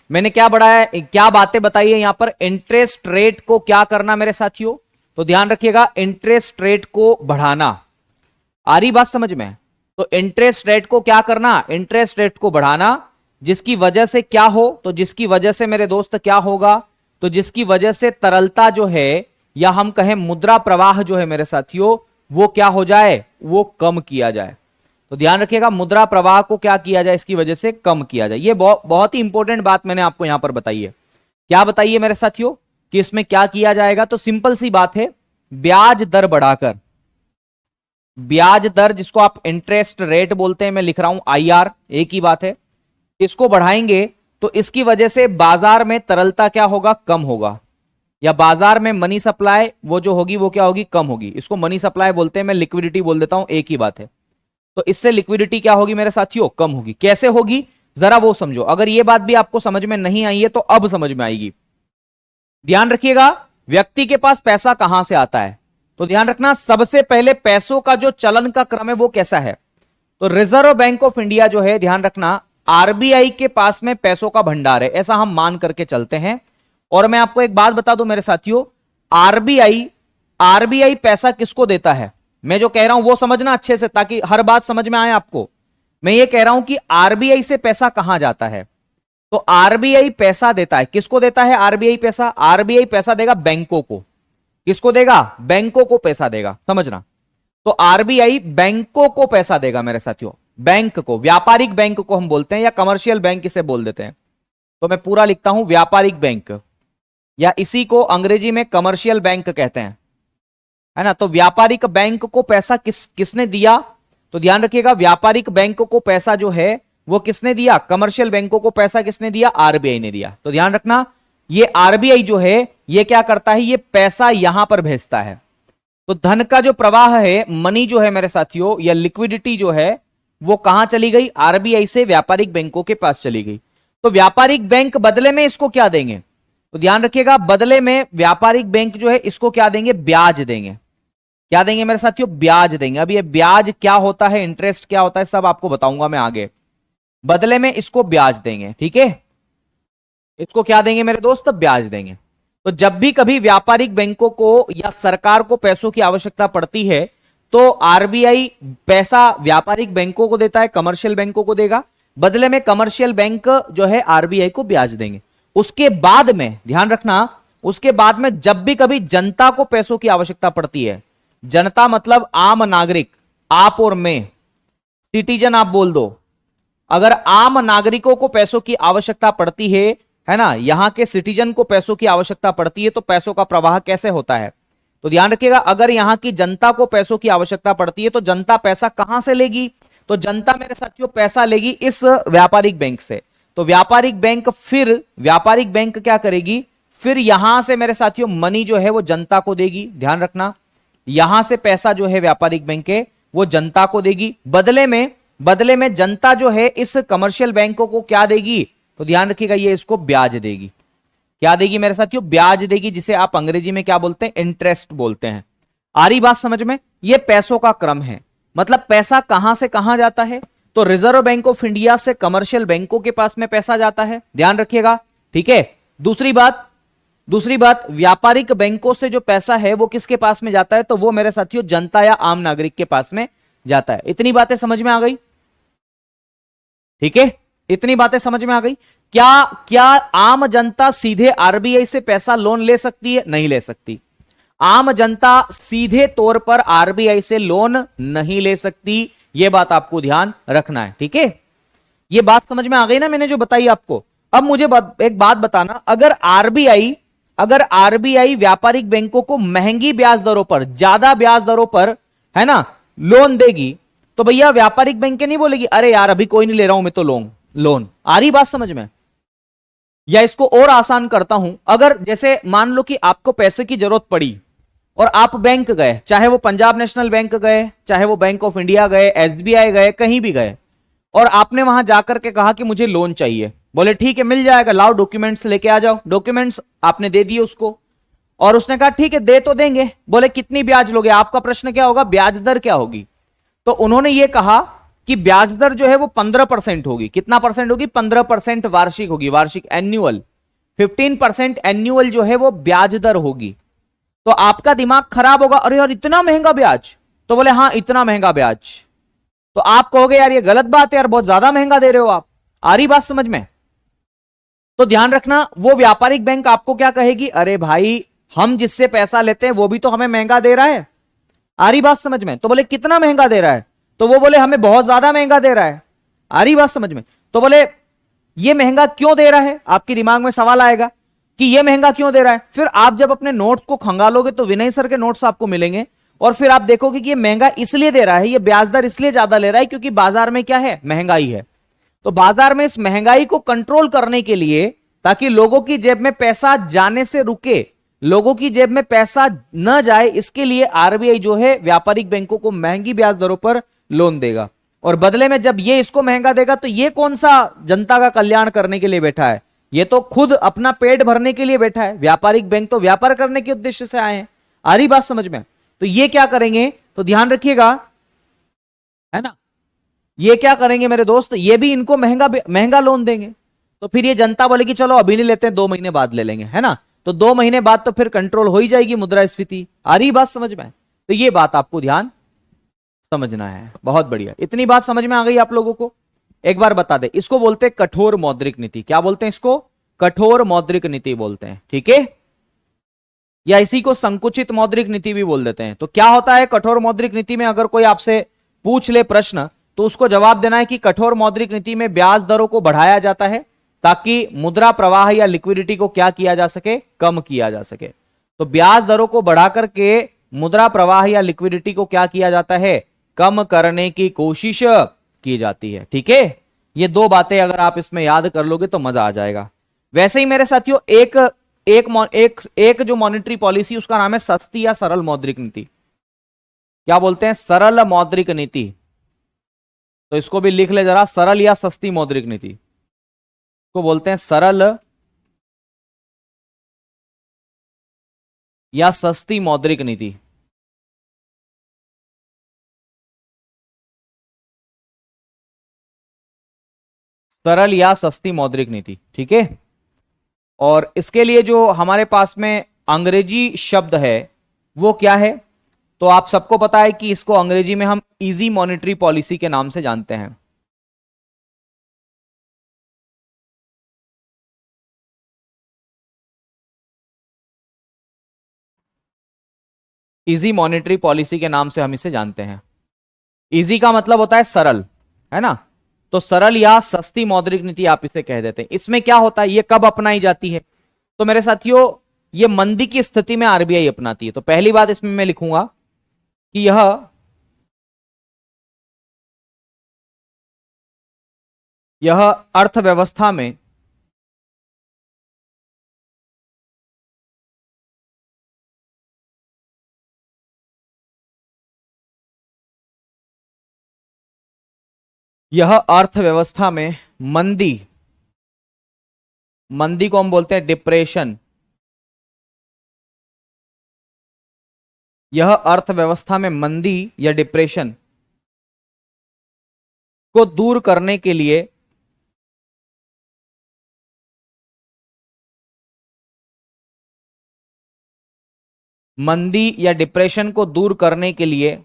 मैंने क्या बढ़ाया, क्या बातें बताई है यहां पर। इंटरेस्ट रेट को क्या करना मेरे साथियों? तो ध्यान रखिएगा इंटरेस्ट रेट को बढ़ाना। आ रही बात समझ में? तो इंटरेस्ट रेट को क्या करना, इंटरेस्ट रेट को बढ़ाना, जिसकी वजह से क्या हो, तो जिसकी वजह से मेरे दोस्त क्या होगा, तो जिसकी वजह से तरलता जो है या हम कहें मुद्रा प्रवाह जो है मेरे साथियों वो क्या हो जाए, वो कम किया जाए। तो ध्यान रखिएगा मुद्रा प्रवाह को क्या किया जाए, इसकी वजह से कम किया जाए। ये बहुत ही इंपॉर्टेंट बात मैंने आपको यहां पर बताई है। क्या बताइए मेरे साथियों कि इसमें क्या किया जाएगा, तो सिंपल सी बात है, ब्याज दर बढ़ाकर, ब्याज दर जिसको आप इंटरेस्ट रेट बोलते हैं, मैं लिख रहा हूं आईआर, एक ही बात है, इसको बढ़ाएंगे तो इसकी वजह से बाजार में तरलता क्या होगा, कम होगा, या बाजार में मनी सप्लाई वो जो होगी वो क्या होगी, कम होगी। इसको मनी सप्लाई बोलते हैं, मैं लिक्विडिटी बोल देता हूं, एक ही बात है। तो इससे लिक्विडिटी क्या होगी मेरे साथियों, कम होगी। कैसे होगी जरा वो समझो। अगर ये बात भी आपको समझ में नहीं आई है तो अब समझ में आएगी। ध्यान रखिएगा व्यक्ति के पास पैसा कहां से आता है, तो ध्यान रखना सबसे पहले पैसों का जो चलन का क्रम है वो कैसा है, तो रिजर्व बैंक ऑफ इंडिया जो है, ध्यान रखना आरबीआई के पास में पैसों का भंडार है, ऐसा हम मान करके चलते हैं। और मैं आपको एक बात बता दूं मेरे साथियों, आरबीआई पैसा किसको देता है, मैं जो कह रहा हूं वो समझना अच्छे से ताकि हर बात समझ में आए आपको। मैं ये कह रहा हूं कि आरबीआई से पैसा कहां जाता है, तो आरबीआई पैसा देता है, किसको देता है आरबीआई पैसा, आरबीआई पैसा देगा बैंकों को, किसको देगा, बैंकों को पैसा देगा, समझना। तो आरबीआई बैंकों को पैसा देगा मेरे साथियों, बैंक को, व्यापारिक बैंक को हम बोलते हैं या कमर्शियल बैंक इसे बोल देते हैं। तो मैं पूरा लिखता हूं व्यापारिक बैंक, या इसी को अंग्रेजी में कमर्शियल बैंक कहते हैं, है ना। तो व्यापारिक बैंक को पैसा किसने दिया, तो ध्यान रखिएगा व्यापारिक बैंक को पैसा जो है वो किसने दिया, कमर्शियल बैंकों को पैसा किसने दिया, आरबीआई ने दिया। तो ध्यान रखना ये आरबीआई जो है ये क्या करता है, ये पैसा यहां पर भेजता है। तो धन का जो प्रवाह है, मनी जो है मेरे साथियों या लिक्विडिटी जो है वो कहां चली गई, आरबीआई से व्यापारिक बैंकों के पास चली गई। तो व्यापारिक बैंक बदले में इसको क्या देंगे, तो ध्यान रखिएगा बदले में व्यापारिक बैंक जो है इसको क्या देंगे, ब्याज देंगे। क्या देंगे मेरे साथियों, ब्याज देंगे। अब ये ब्याज क्या होता है, इंटरेस्ट क्या होता है, सब आपको बताऊंगा मैं आगे। बदले में इसको ब्याज देंगे, ठीक है, इसको क्या देंगे मेरे दोस्त, ब्याज देंगे। तो जब भी कभी व्यापारिक बैंकों को या सरकार को पैसों की आवश्यकता पड़ती है तो आरबीआई पैसा व्यापारिक बैंकों को देता है, कमर्शियल बैंकों को देगा, बदले में कमर्शियल बैंक जो है आरबीआई को ब्याज देंगे। उसके बाद में ध्यान रखना, उसके बाद में जब भी कभी जनता को पैसों की आवश्यकता पड़ती है, जनता मतलब आम नागरिक, आप और मैं, सिटीजन आप बोल दो, अगर आम नागरिकों को पैसों की आवश्यकता पड़ती है ना, यहां के सिटीजन को पैसों की आवश्यकता पड़ती है, तो पैसों का प्रवाह कैसे होता है, तो ध्यान रखिएगा अगर यहां की जनता को पैसों की आवश्यकता पड़ती है तो जनता पैसा कहां से लेगी, तो जनता मेरे साथियों पैसा लेगी इस व्यापारिक बैंक से। तो व्यापारिक बैंक क्या करेगी, फिर यहां से मेरे साथियों मनी जो है वो जनता को देगी। ध्यान रखना यहां से पैसा जो है व्यापारिक बैंक है वो जनता को देगी, बदले में जनता जो है इस कमर्शियल बैंकों को क्या देगी, तो ध्यान रखिएगा ये इसको ब्याज देगी। क्या देगी मेरे साथियों, ब्याज देगी, जिसे आप अंग्रेजी में क्या बोलते हैं, इंटरेस्ट बोलते हैं। आ रही बात समझ में, ये पैसों का क्रम है, मतलब पैसा कहां से कहां जाता है, तो रिजर्व बैंक ऑफ इंडिया से कमर्शियल बैंकों के पास में पैसा जाता है, ध्यान रखिएगा, ठीक है। दूसरी बात व्यापारिक बैंकों से जो पैसा है वो किसके पास में जाता है, तो वो मेरे साथियों जनता या आम नागरिक के पास में जाता है। इतनी बातें समझ में आ गई, ठीक है, इतनी बातें समझ में आ गई। क्या आम जनता सीधे आरबीआई से पैसा लोन ले सकती है, नहीं ले सकती। आम जनता सीधे तौर पर आरबीआई से लोन नहीं ले सकती, यह बात आपको ध्यान रखना है, ठीक है। यह बात समझ में आ गई ना मैंने जो बताई आपको। अब मुझे एक बात बताना, अगर आरबीआई व्यापारिक बैंकों को महंगी ब्याज दरों पर, ज्यादा ब्याज दरों पर, है ना, लोन देगी, तो भैया व्यापारिक बैंक नहीं बोलेगी अरे यार अभी कोई नहीं ले रहा हूं मैं तो लोन। आ रही बात समझ में, या इसको और आसान करता हूं, अगर जैसे मान लो कि आपको पैसे की जरूरत पड़ी और आप बैंक गए, चाहे वो पंजाब नेशनल बैंक गए, चाहे वो बैंक ऑफ इंडिया गए, एसबीआई गए, कहीं भी गए, और आपने वहां जाकर के कहा कि मुझे लोन चाहिए, बोले ठीक है मिल जाएगा, लाओ डॉक्यूमेंट्स लेके आ जाओ। डॉक्यूमेंट्स आपने दे दिए उसको, और उसने कहा ठीक है दे तो देंगे, बोले कितनी ब्याज लोगे, आपका प्रश्न क्या होगा, ब्याज दर क्या होगी, तो उन्होंने ये कहा कि ब्याज दर जो है वो 15% होगी। कितना परसेंट होगी, 15% वार्षिक होगी, वार्षिक एन्युअल, 15% एन्युअल जो है वो ब्याज दर होगी। तो आपका दिमाग खराब होगा, अरे यार इतना महंगा ब्याज, तो बोले हाँ इतना महंगा ब्याज, तो आप कहोगे यार ये गलत बात है यार, बहुत ज्यादा महंगा दे रहे हो आप। आ रही बात समझ में? तो ध्यान रखना, वो व्यापारिक बैंक आपको क्या कहेगी, अरे भाई हम जिससे पैसा लेते हैं वो भी तो हमें महंगा दे रहा है। आ रही बात समझ में? तो बोले कितना महंगा दे रहा है? तो वो बोले हमें बहुत ज्यादा महंगा दे रहा है। आ रही बात समझ में? तो बोले ये महंगा क्यों दे रहा है, आपके दिमाग में सवाल आएगा कि ये महंगा क्यों दे रहा है। फिर आप जब अपने नोट्स को खंगालोगे तो विनय सर के नोट्स आपको मिलेंगे, और फिर आप देखोगे कि ये महंगा इसलिए दे रहा है, ये ब्याज दर इसलिए ज्यादा ले रहा है क्योंकि बाजार में क्या है, महंगाई है। तो बाजार में इस महंगाई को कंट्रोल करने के लिए, ताकि लोगों की जेब में पैसा जाने से रुके, लोगों की जेब में पैसा न जाए, इसके लिए आरबीआई जो है व्यापारिक बैंकों को महंगी ब्याज दरों पर लोन देगा। और बदले में जब ये इसको महंगा देगा तो ये कौन सा जनता का कल्याण करने के लिए बैठा है, ये तो खुद अपना पेट भरने के लिए बैठा है। व्यापारिक बैंक तो व्यापार करने के उद्देश्य से आए हैं। आ रही बात समझ में? तो ये क्या करेंगे, तो ध्यान रखिएगा, है ना, ये क्या करेंगे मेरे दोस्त, ये भी इनको महंगा महंगा लोन देंगे। तो फिर ये जनता बोलेगी चलो अभी नहीं लेते हैं, 2 महीने बाद ले लेंगे, है ना। तो 2 महीने बाद तो फिर कंट्रोल हो ही जाएगी मुद्रास्फीति। आ रही बात समझ में? तो ये बात आपको ध्यान समझना है। बहुत बढ़िया, इतनी बात समझ में आ गई आप लोगों को। एक बार बता दे, इसको बोलते हैं कठोर मौद्रिक नीति। क्या बोलते हैं इसको? कठोर मौद्रिक नीति बोलते हैं, ठीक है। या इसी को संकुचित मौद्रिक नीति भी बोल देते हैं। तो क्या होता है कठोर मौद्रिक नीति में? अगर कोई आपसे पूछ ले प्रश्न, तो उसको जवाब देना है कि कठोर मौद्रिक नीति में ब्याज दरों को बढ़ाया जाता है ताकि मुद्रा प्रवाह या लिक्विडिटी को क्या किया जा सके, कम किया जा सके। तो ब्याज दरों को बढ़ाकर के मुद्रा प्रवाह या लिक्विडिटी को क्या किया जाता है, कम करने की कोशिश की जाती है, ठीक है। ये 2 बातें अगर आप इसमें याद कर लोगे तो मजा आ जाएगा। वैसे ही मेरे साथियों एक जो मॉनेटरी पॉलिसी, उसका नाम है सस्ती या सरल मौद्रिक नीति। क्या बोलते हैं? सरल मौद्रिक नीति। तो इसको भी लिख ले जरा, सरल या सस्ती मौद्रिक नीति को बोलते हैं सरल या सस्ती मौद्रिक नीति। सरल या सस्ती मौद्रिक नीति, ठीक है। और इसके लिए जो हमारे पास में अंग्रेजी शब्द है वो क्या है? तो आप सबको पता है कि इसको अंग्रेजी में हम इजी मॉनेटरी पॉलिसी के नाम से जानते हैं। इजी मॉनेटरी पॉलिसी के नाम से हम इसे जानते हैं। इजी का मतलब होता है सरल, है ना। तो सरल या सस्ती मौद्रिक नीति आप इसे कह देते हैं। इसमें क्या होता है, ये कब अपनाई जाती है? तो मेरे साथियों, ये मंदी की स्थिति में आरबीआई अपनाती है। तो पहली बात इसमें मैं लिखूंगा कि यह अर्थव्यवस्था में मंदी, मंदी को हम बोलते हैं डिप्रेशन। यह अर्थव्यवस्था में मंदी या डिप्रेशन को दूर करने के लिए मंदी या डिप्रेशन को दूर करने के लिए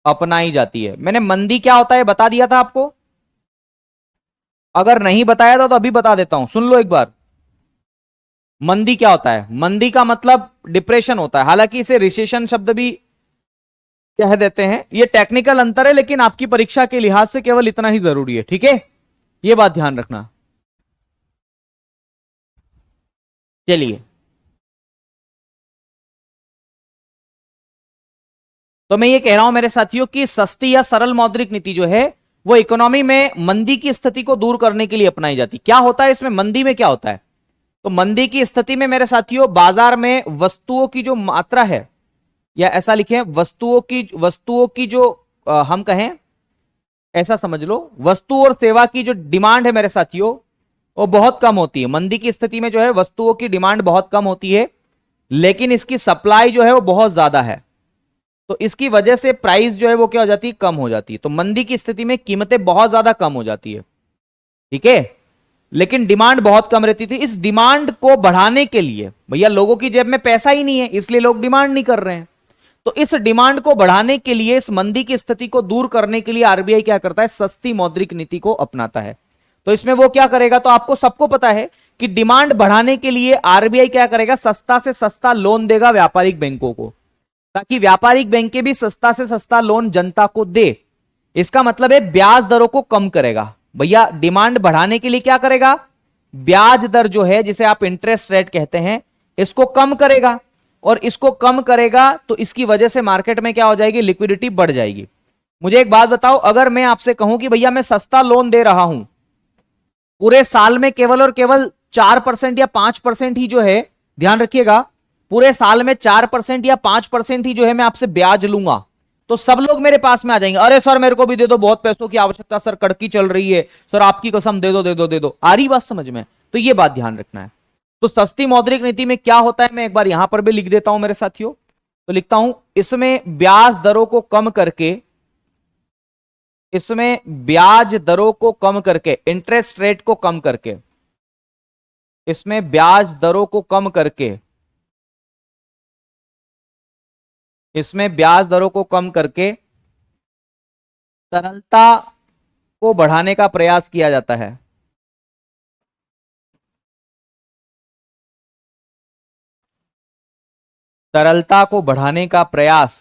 अपनाई जाती है। मैंने मंदी क्या होता है बता दिया था आपको, अगर नहीं बताया था तो अभी बता देता हूं, सुन लो एक बार। मंदी क्या होता है? मंदी का मतलब डिप्रेशन होता है। हालांकि इसे रिसेशन शब्द भी कह देते हैं, ये टेक्निकल अंतर है, लेकिन आपकी परीक्षा के लिहाज से केवल इतना ही जरूरी है, ठीक है। ये बात ध्यान रखना। चलिए, तो मैं ये कह रहा हूं मेरे साथियों कि सस्ती या सरल मौद्रिक नीति जो है वो इकोनॉमी में मंदी की स्थिति को दूर करने के लिए अपनाई जाती। क्या होता है इसमें, मंदी में क्या होता है? तो मंदी की स्थिति में मेरे साथियों बाजार में वस्तुओं की जो मात्रा है, या ऐसा लिखें वस्तुओं की जो हम कहें, ऐसा समझ लो, वस्तु और सेवा की जो डिमांड है मेरे साथियों वो बहुत कम होती है। मंदी की स्थिति में जो है वस्तुओं की डिमांड बहुत कम होती है, लेकिन इसकी सप्लाई जो है वो बहुत ज्यादा है। तो इसकी वजह से प्राइस जो है वो क्या हो जाती है, कम हो जाती है। तो मंदी की स्थिति में कीमतें बहुत ज्यादा कम हो जाती है, ठीक है, लेकिन डिमांड बहुत कम रहती थी। इस डिमांड को बढ़ाने के लिए, भैया लोगों की जेब में पैसा ही नहीं है, इसलिए लोग डिमांड नहीं कर रहे हैं। तो इस डिमांड को बढ़ाने के लिए, इस मंदी की स्थिति को दूर करने के लिए आरबीआई क्या करता है, सस्ती मौद्रिक नीति को अपनाता है। तो इसमें वो क्या करेगा, तो आपको सबको पता है कि डिमांड बढ़ाने के लिए आरबीआई क्या करेगा, सस्ता से सस्ता लोन देगा व्यापारिक बैंकों को, ताकि व्यापारिक बैंकें भी सस्ता से सस्ता लोन जनता को दे। इसका मतलब है ब्याज दरों को कम करेगा। भैया डिमांड बढ़ाने के लिए क्या करेगा, ब्याज दर जो है, जिसे आप इंटरेस्ट रेट कहते हैं, इसको कम करेगा। और इसको कम करेगा तो इसकी वजह से मार्केट में क्या हो जाएगी, लिक्विडिटी बढ़ जाएगी। मुझे एक बात बताओ, अगर मैं आपसे कहूं कि भैया मैं सस्ता लोन दे रहा हूं, पूरे साल में केवल और केवल 4% या 5% ही जो है, ध्यान रखिएगा, पूरे साल में 4% या 5% ही जो है मैं आपसे ब्याज लूंगा, तो सब लोग मेरे पास में आ जाएंगे, अरे सर मेरे को भी दे दो, बहुत पैसों की आवश्यकता, सर कड़की चल रही है, सर आपकी कसम दे दो दे दो दे दो। आ रही बात समझ में? तो ये बात ध्यान रखना है। तो सस्ती मौद्रिक नीति में क्या होता है, मैं एक बार यहां पर भी लिख देता हूं मेरे साथियों। तो लिखता हूं, इसमें ब्याज दरों को कम करके, इसमें ब्याज दरों को कम करके, इंटरेस्ट रेट को कम करके, इसमें ब्याज दरों को कम करके, इसमें ब्याज दरों को कम करके तरलता को बढ़ाने का प्रयास किया जाता है। तरलता को बढ़ाने का प्रयास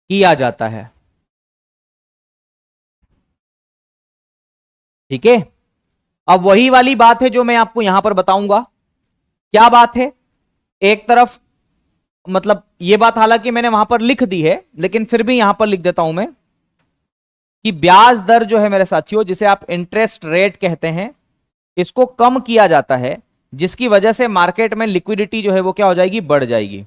किया जाता है। ठीक है, अब वही वाली बात है जो मैं आपको यहां पर बताऊंगा। क्या बात है, एक तरफ, मतलब ये बात हालांकि मैंने वहां पर लिख दी है, लेकिन फिर भी यहां पर लिख देता हूं मैं, कि ब्याज दर जो है मेरे साथियों, जिसे आप इंटरेस्ट रेट कहते हैं, इसको कम किया जाता है, जिसकी वजह से मार्केट में लिक्विडिटी जो है वो क्या हो जाएगी, बढ़ जाएगी।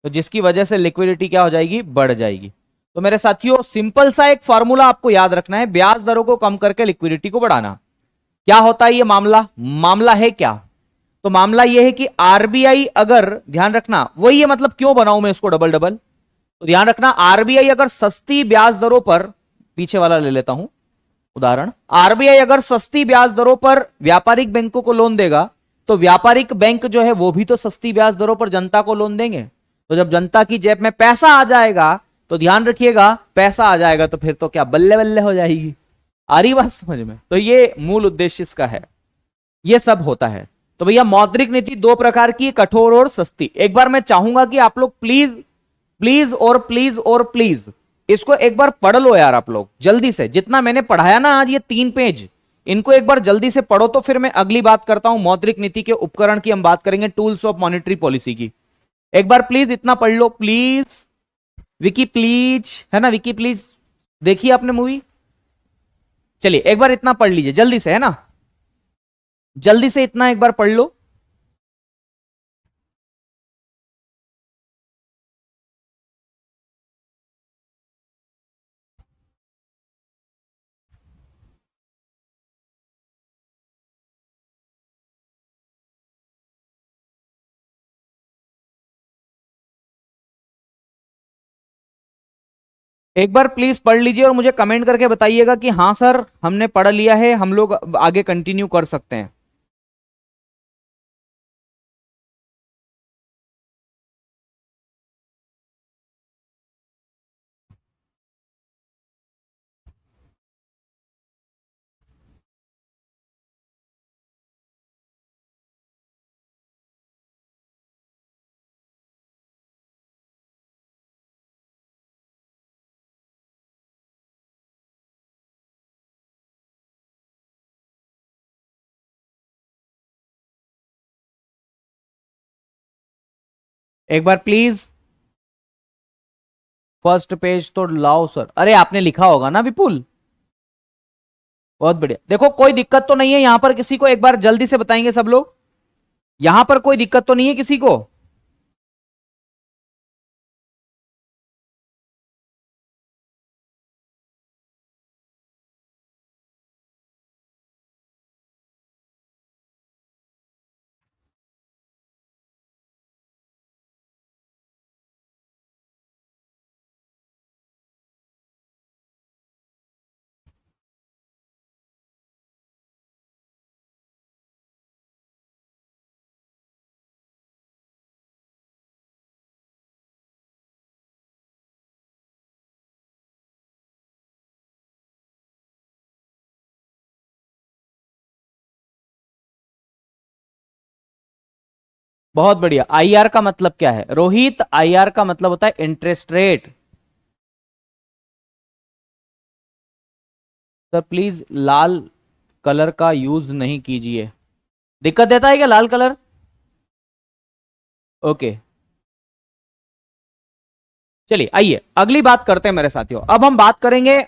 तो जिसकी वजह से लिक्विडिटी क्या हो जाएगी, बढ़ जाएगी। तो मेरे साथियों सिंपल सा एक फॉर्मूला आपको याद रखना है, ब्याज दरों को कम करके लिक्विडिटी को बढ़ाना। क्या होता है ये मामला, मामला है क्या, तो मामला ये है कि आरबीआई अगर, ध्यान रखना वही है, मतलब क्यों बनाऊं मैं इसको डबल डबल, तो ध्यान रखना, आरबीआई अगर सस्ती ब्याज दरों पर, पीछे वाला ले लेता हूं उदाहरण, आरबीआई अगर सस्ती ब्याज दरों पर व्यापारिक बैंकों को लोन देगा, तो व्यापारिक बैंक जो है वो भी तो सस्ती ब्याज दरों पर जनता को लोन देंगे। तो जब जनता की जेब में पैसा आ जाएगा, तो ध्यान रखिएगा, पैसा आ जाएगा तो फिर तो क्या बल्ले बल्ले हो जाएगी। आ रही बात समझ में? तो ये मूल उद्देश्य इसका है, ये सब होता है। तो भैया मौद्रिक नीति दो प्रकार की, कठोर और सस्ती। एक बार मैं चाहूंगा कि आप लोग प्लीज प्लीज और प्लीज और प्लीज इसको एक बार पढ़ लो यार, आप लोग जल्दी से, जितना मैंने पढ़ाया ना आज ये 3 पेज, इनको एक बार जल्दी से पढ़ो, तो फिर मैं अगली बात करता हूं मौद्रिक नीति के उपकरण की, हम बात करेंगे टूल्स ऑफ मॉनेटरी पॉलिसी की। एक बार प्लीज इतना पढ़ लो प्लीज। विकी प्लीज, है ना, विकी प्लीज, देखिए आपने मूवी, चलिए एक बार इतना पढ़ लीजिए जल्दी से, है ना, जल्दी से इतना एक बार पढ़ लो। एक बार प्लीज पढ़ लीजिए और मुझे कमेंट करके बताइएगा कि हाँ सर हमने पढ़ लिया है, हम लोग आगे कंटिन्यू कर सकते हैं। एक बार प्लीज फर्स्ट पेज तो लाओ सर। अरे आपने लिखा होगा ना विपुल, बहुत बढ़िया। देखो कोई दिक्कत तो नहीं है यहां पर किसी को, एक बार जल्दी से बताएंगे सब लोग, यहां पर कोई दिक्कत तो नहीं है किसी को? बहुत बढ़िया। आईआर का मतलब क्या है रोहित? आईआर का मतलब होता है interest rate. Sir please Lal colour का यूज नहीं कीजिए। दिक्कत देता है क्या लाल कलर? ओके, चलिए आइए अगली बात करते हैं मेरे साथियों। अब हम बात करेंगे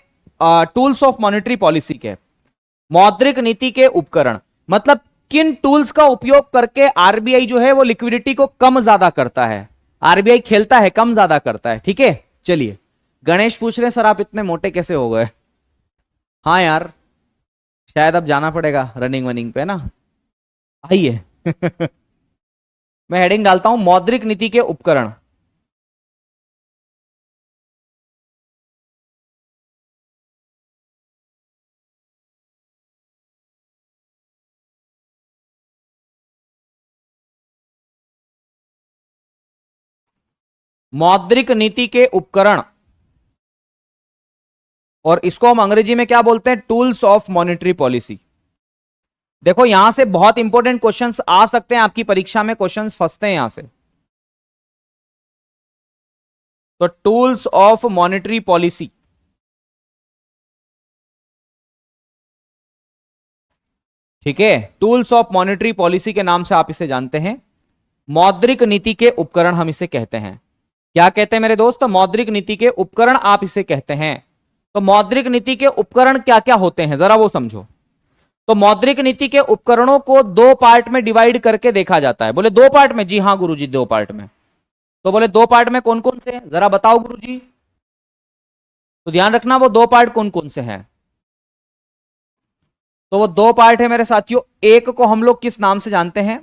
टूल्स ऑफ मॉनेटरी पॉलिसी के, मौद्रिक नीति के उपकरण। मतलब किन टूल्स का उपयोग करके आरबीआई जो है वो लिक्विडिटी को कम ज्यादा करता है, आरबीआई खेलता है, कम ज्यादा करता है। ठीक है, चलिए। गणेश पूछ रहे हैं सर आप इतने मोटे कैसे हो गए? हाँ यार, शायद अब जाना पड़ेगा रनिंग वनिंग पे ना। आइए मैं हेडिंग डालता हूं मौद्रिक नीति के उपकरण। मौद्रिक नीति के उपकरण, और इसको हम अंग्रेजी में क्या बोलते हैं? Tools of monetary policy. देखो यहां से बहुत इंपॉर्टेंट क्वेश्चंस आ सकते हैं आपकी परीक्षा में, क्वेश्चंस फंसते हैं यहां से। तो टूल्स ऑफ मॉनेटरी पॉलिसी, ठीक है, टूल्स ऑफ मॉनेटरी पॉलिसी के नाम से आप इसे जानते हैं। मौद्रिक नीति के उपकरण हम इसे कहते हैं। क्या कहते हैं मेरे दोस्त? मौद्रिक नीति के उपकरण आप इसे कहते हैं। तो मौद्रिक नीति के उपकरण क्या क्या होते हैं जरा वो समझो। तो मौद्रिक नीति के उपकरणों को दो पार्ट में डिवाइड करके देखा जाता है। बोले दो पार्ट में? जी हाँ गुरुजी, दो पार्ट में। तो बोले दो पार्ट में कौन कौन से हैं जरा बताओ गुरुजी। तो ध्यान रखना वो दो पार्ट कौन कौन से हैं। तो वो दो पार्ट है मेरे साथियों। एक को हम लोग किस नाम से जानते हैं?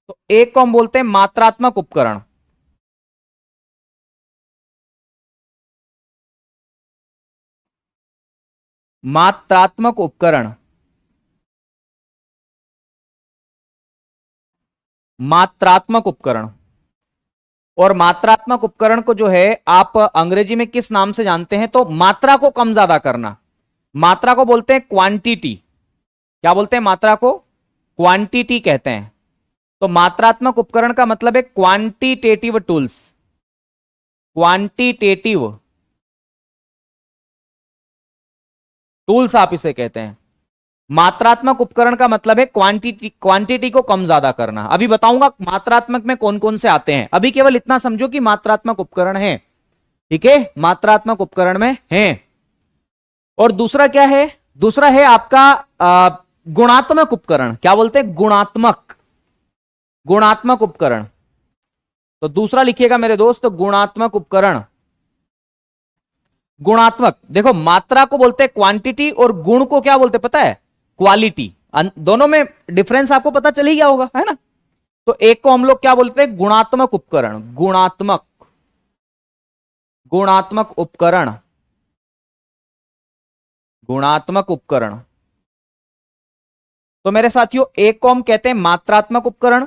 तो एक को हम बोलते हैं मात्रात्मक उपकरण। मात्रात्मक उपकरण, मात्रात्मक उपकरण। और मात्रात्मक उपकरण को जो है आप अंग्रेजी में किस नाम से जानते हैं? तो मात्रा को कम ज्यादा करना, मात्रा को बोलते हैं क्वांटिटी। क्या बोलते हैं मात्रा को? क्वांटिटी कहते हैं। तो मात्रात्मक उपकरण का मतलब है क्वांटिटेटिव टूल्स, क्वांटिटेटिव टूल्स आप इसे कहते हैं। मात्रात्मक उपकरण का मतलब है क्वांटिटी, क्वांटिटी को कम ज्यादा करना। अभी बताऊंगा मात्रात्मक में कौन कौन से आते हैं, अभी केवल इतना समझो कि मात्रात्मक उपकरण है। ठीक है, मात्रात्मक उपकरण में है। और दूसरा क्या है? दूसरा है आपका गुणात्मक उपकरण। क्या बोलते हैं? गुणात्मक, गुणात्मक उपकरण। तो दूसरा लिखिएगा मेरे दोस्त, गुणात्मक उपकरण। गुणात्मक, देखो मात्रा को बोलते हैं क्वांटिटी और गुण को क्या बोलते हैं पता है? क्वालिटी। दोनों में डिफरेंस आपको पता चल ही गया होगा, है ना? तो एक को हम लोग क्या बोलते हैं? गुणात्मक उपकरण, गुणात्मक, गुणात्मक उपकरण, गुणात्मक उपकरण। तो मेरे साथियों एक को हम कहते हैं मात्रात्मक उपकरण,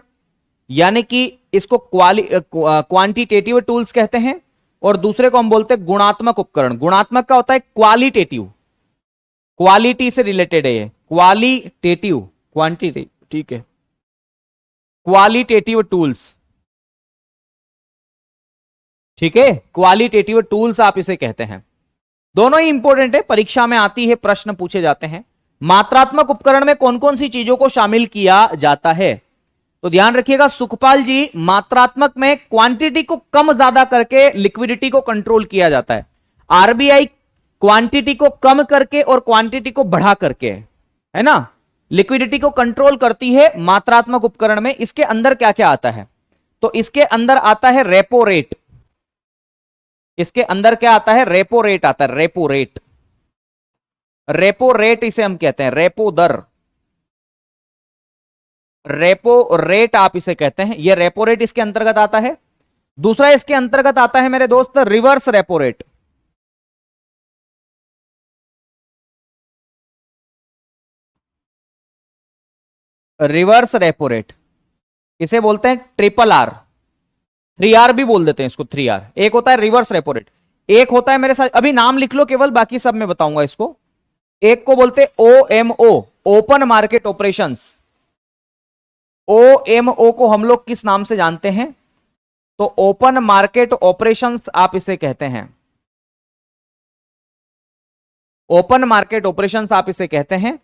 यानी कि इसको क्वांटिटेटिव टूल्स कहते हैं। और दूसरे को हम बोलते हैं गुणात्मक उपकरण। गुणात्मक का होता है क्वालिटेटिव, क्वालिटी से रिलेटेड है ये, क्वालिटेटिव, क्वांटिटी, ठीक है, क्वालिटेटिव टूल्स। ठीक है, क्वालिटेटिव टूल्स आप इसे कहते हैं। दोनों ही इंपॉर्टेंट है, परीक्षा में आती है, प्रश्न पूछे जाते हैं। मात्रात्मक उपकरण में कौन कौन सी चीजों को शामिल किया जाता है? तो ध्यान रखिएगा सुखपाल जी, मात्रात्मक में क्वांटिटी को कम ज्यादा करके लिक्विडिटी को कंट्रोल किया जाता है। आरबीआई क्वांटिटी को कम करके और क्वांटिटी को बढ़ा करके, है ना, लिक्विडिटी को कंट्रोल करती है मात्रात्मक उपकरण में। इसके अंदर क्या क्या आता है? तो इसके अंदर आता है रेपो रेट। इसके अंदर क्या आता है? रेपो रेट आता है, रेपो रेट। रेपो रेट इसे हम कहते हैं, रेपो दर, रेपो रेट आप इसे कहते हैं। यह रेपो रेट इसके अंतर्गत आता है। दूसरा इसके अंतर्गत आता है मेरे दोस्त reverse repo rate. Reverse repo rate इसे बोलते हैं ट्रिपल आर, 3R भी बोल देते हैं इसको, 3R। एक होता है रिवर्स रेपो रेट, एक होता है मेरे साथ, अभी नाम लिख लो केवल, बाकी सब मैं बताऊंगा इसको। एक को बोलते हैं OMO, open market operations, OMO को हम लोग किस नाम से जानते हैं? तो ओपन मार्केट ऑपरेशंस आप इसे कहते हैं। ओपन मार्केट ऑपरेशंस आप इसे कहते हैं।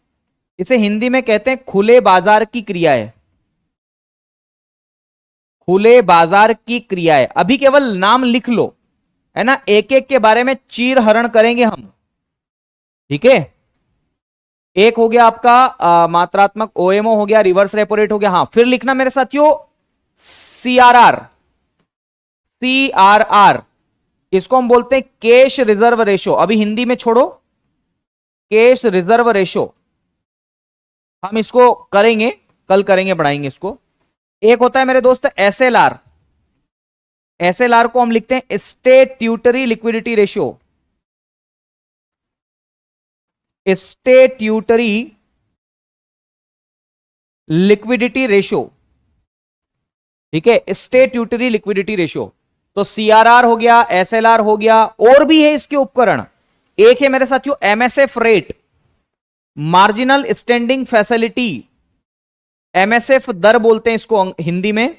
इसे हिंदी में कहते हैं खुले बाजार की क्रियाएं। खुले बाजार की क्रियाएं। अभी केवल नाम लिख लो, है ना, एक एक के बारे में चीर हरण करेंगे हम, ठीक है। एक हो गया आपका मात्रात्मक, OMO हो गया, रिवर्स रेपो रेट हो गया। हाँ, फिर लिखना मेरे साथियों CRR। CRR इसको हम बोलते हैं कैश रिजर्व रेशो। अभी हिंदी में छोड़ो, कैश रिजर्व रेशो हम इसको करेंगे, कल करेंगे, बढ़ाएंगे इसको। एक होता है मेरे दोस्त SLR। SLR को हम लिखते हैं statutory liquidity ratio. Statutory liquidity ratio, ठीक है, स्टैट्यूटरी लिक्विडिटी रेशियो। तो CRR हो गया, SLR हो गया, और भी है इसके उपकरण। एक है मेरे साथियों MSF rate, marginal standing facility. MSF दर बोलते हैं इसको हिंदी में,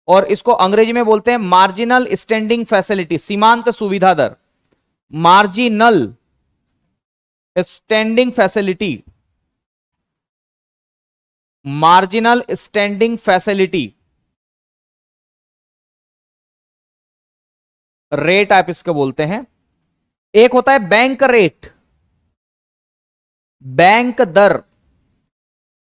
और इसको अंग्रेजी में बोलते हैं मार्जिनल स्टैंडिंग फैसिलिटी, सीमांत सुविधा दर। Marginal standing facility, marginal standing facility rate आप इसको बोलते हैं। एक होता है बैंक रेट, बैंक दर,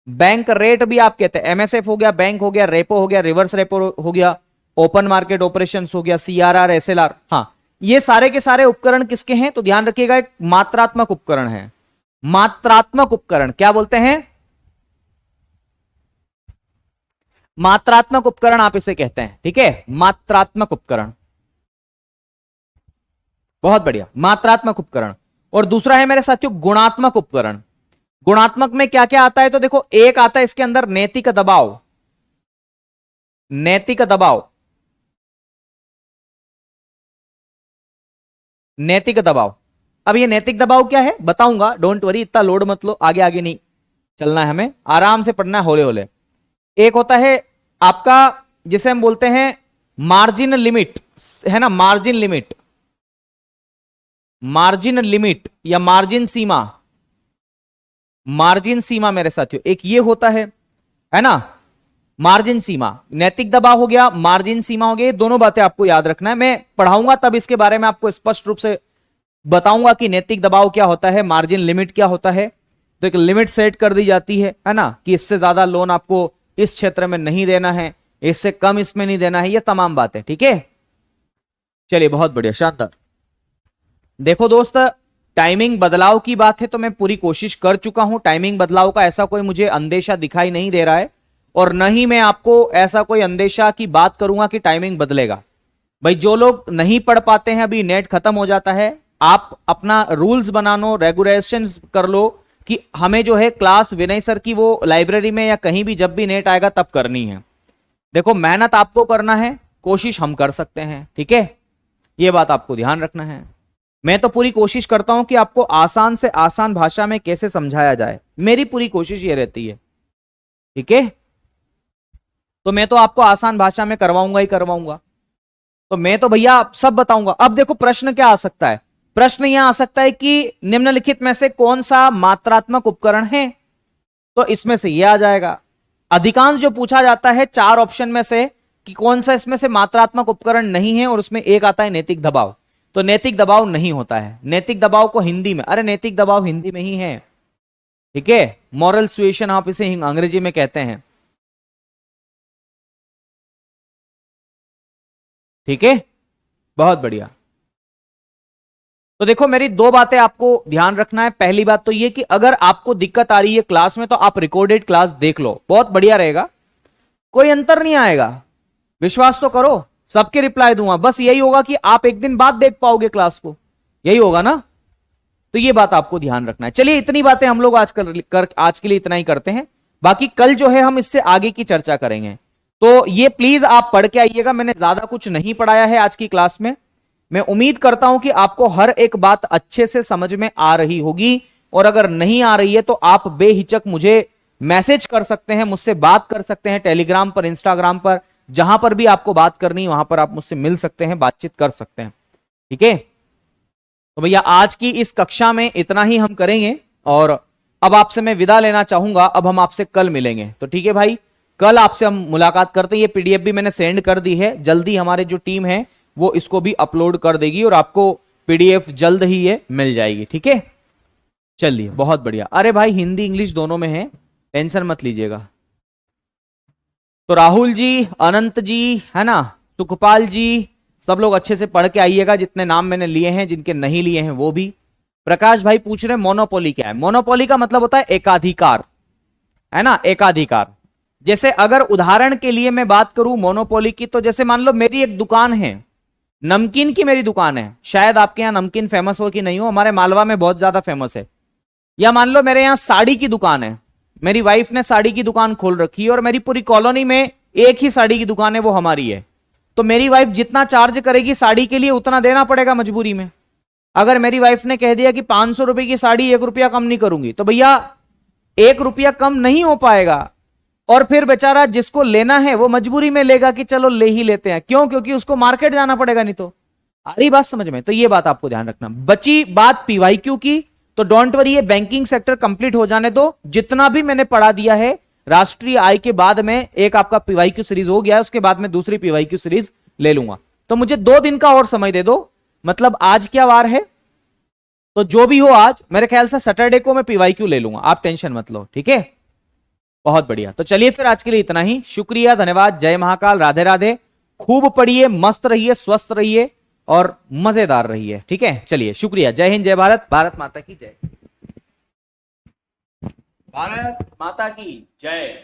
बैंक रेट भी आप कहते हैं। MSF हो गया, बैंक हो गया, रेपो हो गया, रिवर्स रेपो हो गया, ओपन मार्केट ऑपरेशंस हो गया, CRR, SLR। हाँ, ये सारे के सारे उपकरण किसके हैं? तो ध्यान रखिएगा, एक मात्रात्मक उपकरण है। मात्रात्मक उपकरण क्या बोलते हैं? मात्रात्मक उपकरण आप इसे कहते हैं, ठीक है, मात्रात्मक उपकरण। बहुत बढ़िया, मात्रात्मक उपकरण। और दूसरा है मेरे साथियों गुणात्मक उपकरण। गुणात्मक में क्या क्या आता है? तो देखो, एक आता है इसके अंदर नैतिक दबाव। नैतिक दबाव, नैतिक दबाव। अब ये नैतिक दबाव क्या है बताऊंगा, डोंट वरी, इतना लोड मत लो, आगे आगे नहीं चलना है, हमें आराम से पढ़ना है, होले होले। एक होता है आपका जिसे हम बोलते हैं मार्जिन लिमिट, है ना, मार्जिन लिमिट, मार्जिन लिमिट या मार्जिन सीमा। मार्जिन सीमा मेरे साथियों एक ये होता है ना, मार्जिन सीमा। नैतिक दबाव हो गया, मार्जिन सीमा हो गया, ये दोनों बातें आपको याद रखना है। मैं पढ़ाऊंगा तब इसके बारे में आपको स्पष्ट रूप से बताऊंगा कि नैतिक दबाव क्या होता है, मार्जिन लिमिट क्या होता है। तो एक लिमिट सेट कर दी जाती है ना, कि इससे ज्यादा लोन आपको इस क्षेत्र में नहीं देना है, इससे कम इसमें नहीं देना है, ये तमाम बातें, ठीक है। चलिए, बहुत बढ़िया, शानदार। देखो दोस्त, टाइमिंग बदलाव की बात है तो मैं पूरी कोशिश कर चुका हूं। टाइमिंग बदलाव का ऐसा कोई मुझे अंदेशा दिखाई नहीं दे रहा है, और न ही मैं आपको ऐसा कोई अंदेशा की बात करूंगा कि टाइमिंग बदलेगा। भाई, जो लोग नहीं पढ़ पाते हैं, अभी नेट खत्म हो जाता है, आप अपना रूल्स बना लो, रेगुलेशंस कर लो कि हमें जो है क्लास विनय सर की वो लाइब्रेरी में या कहीं भी जब भी नेट आएगा तब करनी है। देखो, मेहनत आपको करना है, कोशिश हम कर सकते हैं, ठीक है, ये बात आपको ध्यान रखना है। मैं तो पूरी कोशिश करता हूं कि आपको आसान से आसान भाषा में कैसे समझाया जाए, मेरी पूरी कोशिश ये रहती है, ठीक है। तो मैं तो आपको आसान भाषा में करवाऊंगा ही करवाऊंगा, तो मैं तो भैया सब बताऊंगा। अब देखो, प्रश्न क्या आ सकता है? प्रश्न यह आ सकता है कि निम्नलिखित में से कौन सा मात्रात्मक उपकरण है? तो इसमें से यह आ जाएगा। अधिकांश जो पूछा जाता है 4 ऑप्शन में से कि कौन सा इसमें से मात्रात्मक उपकरण नहीं है, और उसमें एक आता है नैतिक दबाव। तो नैतिक दबाव नहीं होता है। नैतिक दबाव को हिंदी में, अरे नैतिक दबाव हिंदी में ही है, ठीक है, मॉरल सुएशन आप इसे अंग्रेजी में कहते हैं, ठीक है, बहुत बढ़िया। तो देखो, मेरी 2 बातें आपको ध्यान रखना है। पहली बात तो ये कि अगर आपको दिक्कत आ रही है क्लास में तो आप रिकॉर्डेड क्लास देख लो, बहुत बढ़िया रहेगा, कोई अंतर नहीं आएगा, विश्वास तो करो, सबके रिप्लाई दूंगा। बस यही होगा कि आप एक दिन बाद देख पाओगे क्लास को, यही होगा ना। तो ये बात आपको ध्यान रखना है। चलिए, इतनी बातें हम लोग आज के लिए इतना ही करते हैं, बाकी कल जो है हम इससे आगे की चर्चा करेंगे। तो ये प्लीज आप पढ़ के आइएगा, मैंने ज्यादा कुछ नहीं पढ़ाया है आज की क्लास में। मैं उम्मीद करता हूं कि आपको हर एक बात अच्छे से समझ में आ रही होगी, और अगर नहीं आ रही है तो आप बेहिचक मुझे मैसेज कर सकते हैं, मुझसे बात कर सकते हैं, टेलीग्राम पर, इंस्टाग्राम पर, जहां पर भी आपको बात करनी है वहां पर आप मुझसे मिल सकते हैं, बातचीत कर सकते हैं। ठीक है, तो भैया आज की इस कक्षा में इतना ही हम करेंगे और अब आपसे मैं विदा लेना चाहूंगा। अब हम आपसे कल मिलेंगे, तो ठीक है भाई, कल आपसे हम मुलाकात करते हैं। ये पीडीएफ भी मैंने सेंड कर दी है, जल्दी हमारे जो टीम है वो इसको भी अपलोड कर देगी और आपको पीडीएफ जल्द ही ये मिल जाएगी। ठीक है, चलिए बहुत बढ़िया। अरे भाई हिंदी इंग्लिश दोनों में है, टेंशन मत लीजिएगा। तो राहुल जी, अनंत जी, है ना, सुखपाल जी, सब लोग अच्छे से पढ़ के आइएगा, जितने नाम मैंने लिए हैं, जिनके नहीं लिए हैं वो भी। प्रकाश भाई पूछ रहे हैं मोनोपोली क्या है। मोनोपोली का मतलब होता है एकाधिकार, है ना, एकाधिकार। जैसे अगर उदाहरण के लिए मैं बात करूं मोनोपोली की, तो जैसे मान लो मेरी एक दुकान है, नमकीन की मेरी दुकान है, शायद आपके यहां नमकीन फेमस हो कि नहीं हो, हमारे मालवा में बहुत ज्यादा फेमस है। या मान लो मेरे यहां साड़ी की दुकान है, मेरी वाइफ ने साड़ी की दुकान खोल रखी है और मेरी पूरी कॉलोनी में एक ही साड़ी की दुकान है, वो हमारी है। तो मेरी वाइफ जितना चार्ज करेगी साड़ी के लिए उतना देना पड़ेगा मजबूरी में। अगर मेरी वाइफ ने कह दिया कि 500 रुपए की साड़ी 1 रुपया कम नहीं करूंगी, तो भैया 1 रुपया कम नहीं हो पाएगा। और फिर बेचारा जिसको लेना है वो मजबूरी में लेगा कि चलो ले ही लेते हैं, क्यों, क्योंकि उसको मार्केट जाना पड़ेगा, नहीं तो। आ रही बात समझ में? तो ये बात आपको ध्यान रखना। बची बात पीवाईक्यू की, तो डोंट वरी, ये बैंकिंग सेक्टर कंप्लीट हो जाने दो। जितना भी मैंने पढ़ा दिया है राष्ट्रीय आय के बाद में एक आपका पीवाईक्यू सीरीज हो गया है, उसके बाद में दूसरी पीवाईक्यू सीरीज ले लूंगा। तो मुझे 2 दिन का और समय दे दो, मतलब आज क्या वार है, तो जो भी हो आज मेरे ख्याल से सैटरडे को मैं पीवाईक्यू ले लूंगा, आप टेंशन मत लो। ठीक है, बहुत बढ़िया। तो चलिए फिर आज के लिए इतना ही, शुक्रिया, धन्यवाद, जय महाकाल, राधे राधे। खूब पढ़िए, मस्त रहिए, स्वस्थ रहिए और मजेदार रहिए। ठीक है, चलिए शुक्रिया, जय हिंद, जय भारत, भारत माता की जय, भारत माता की जय।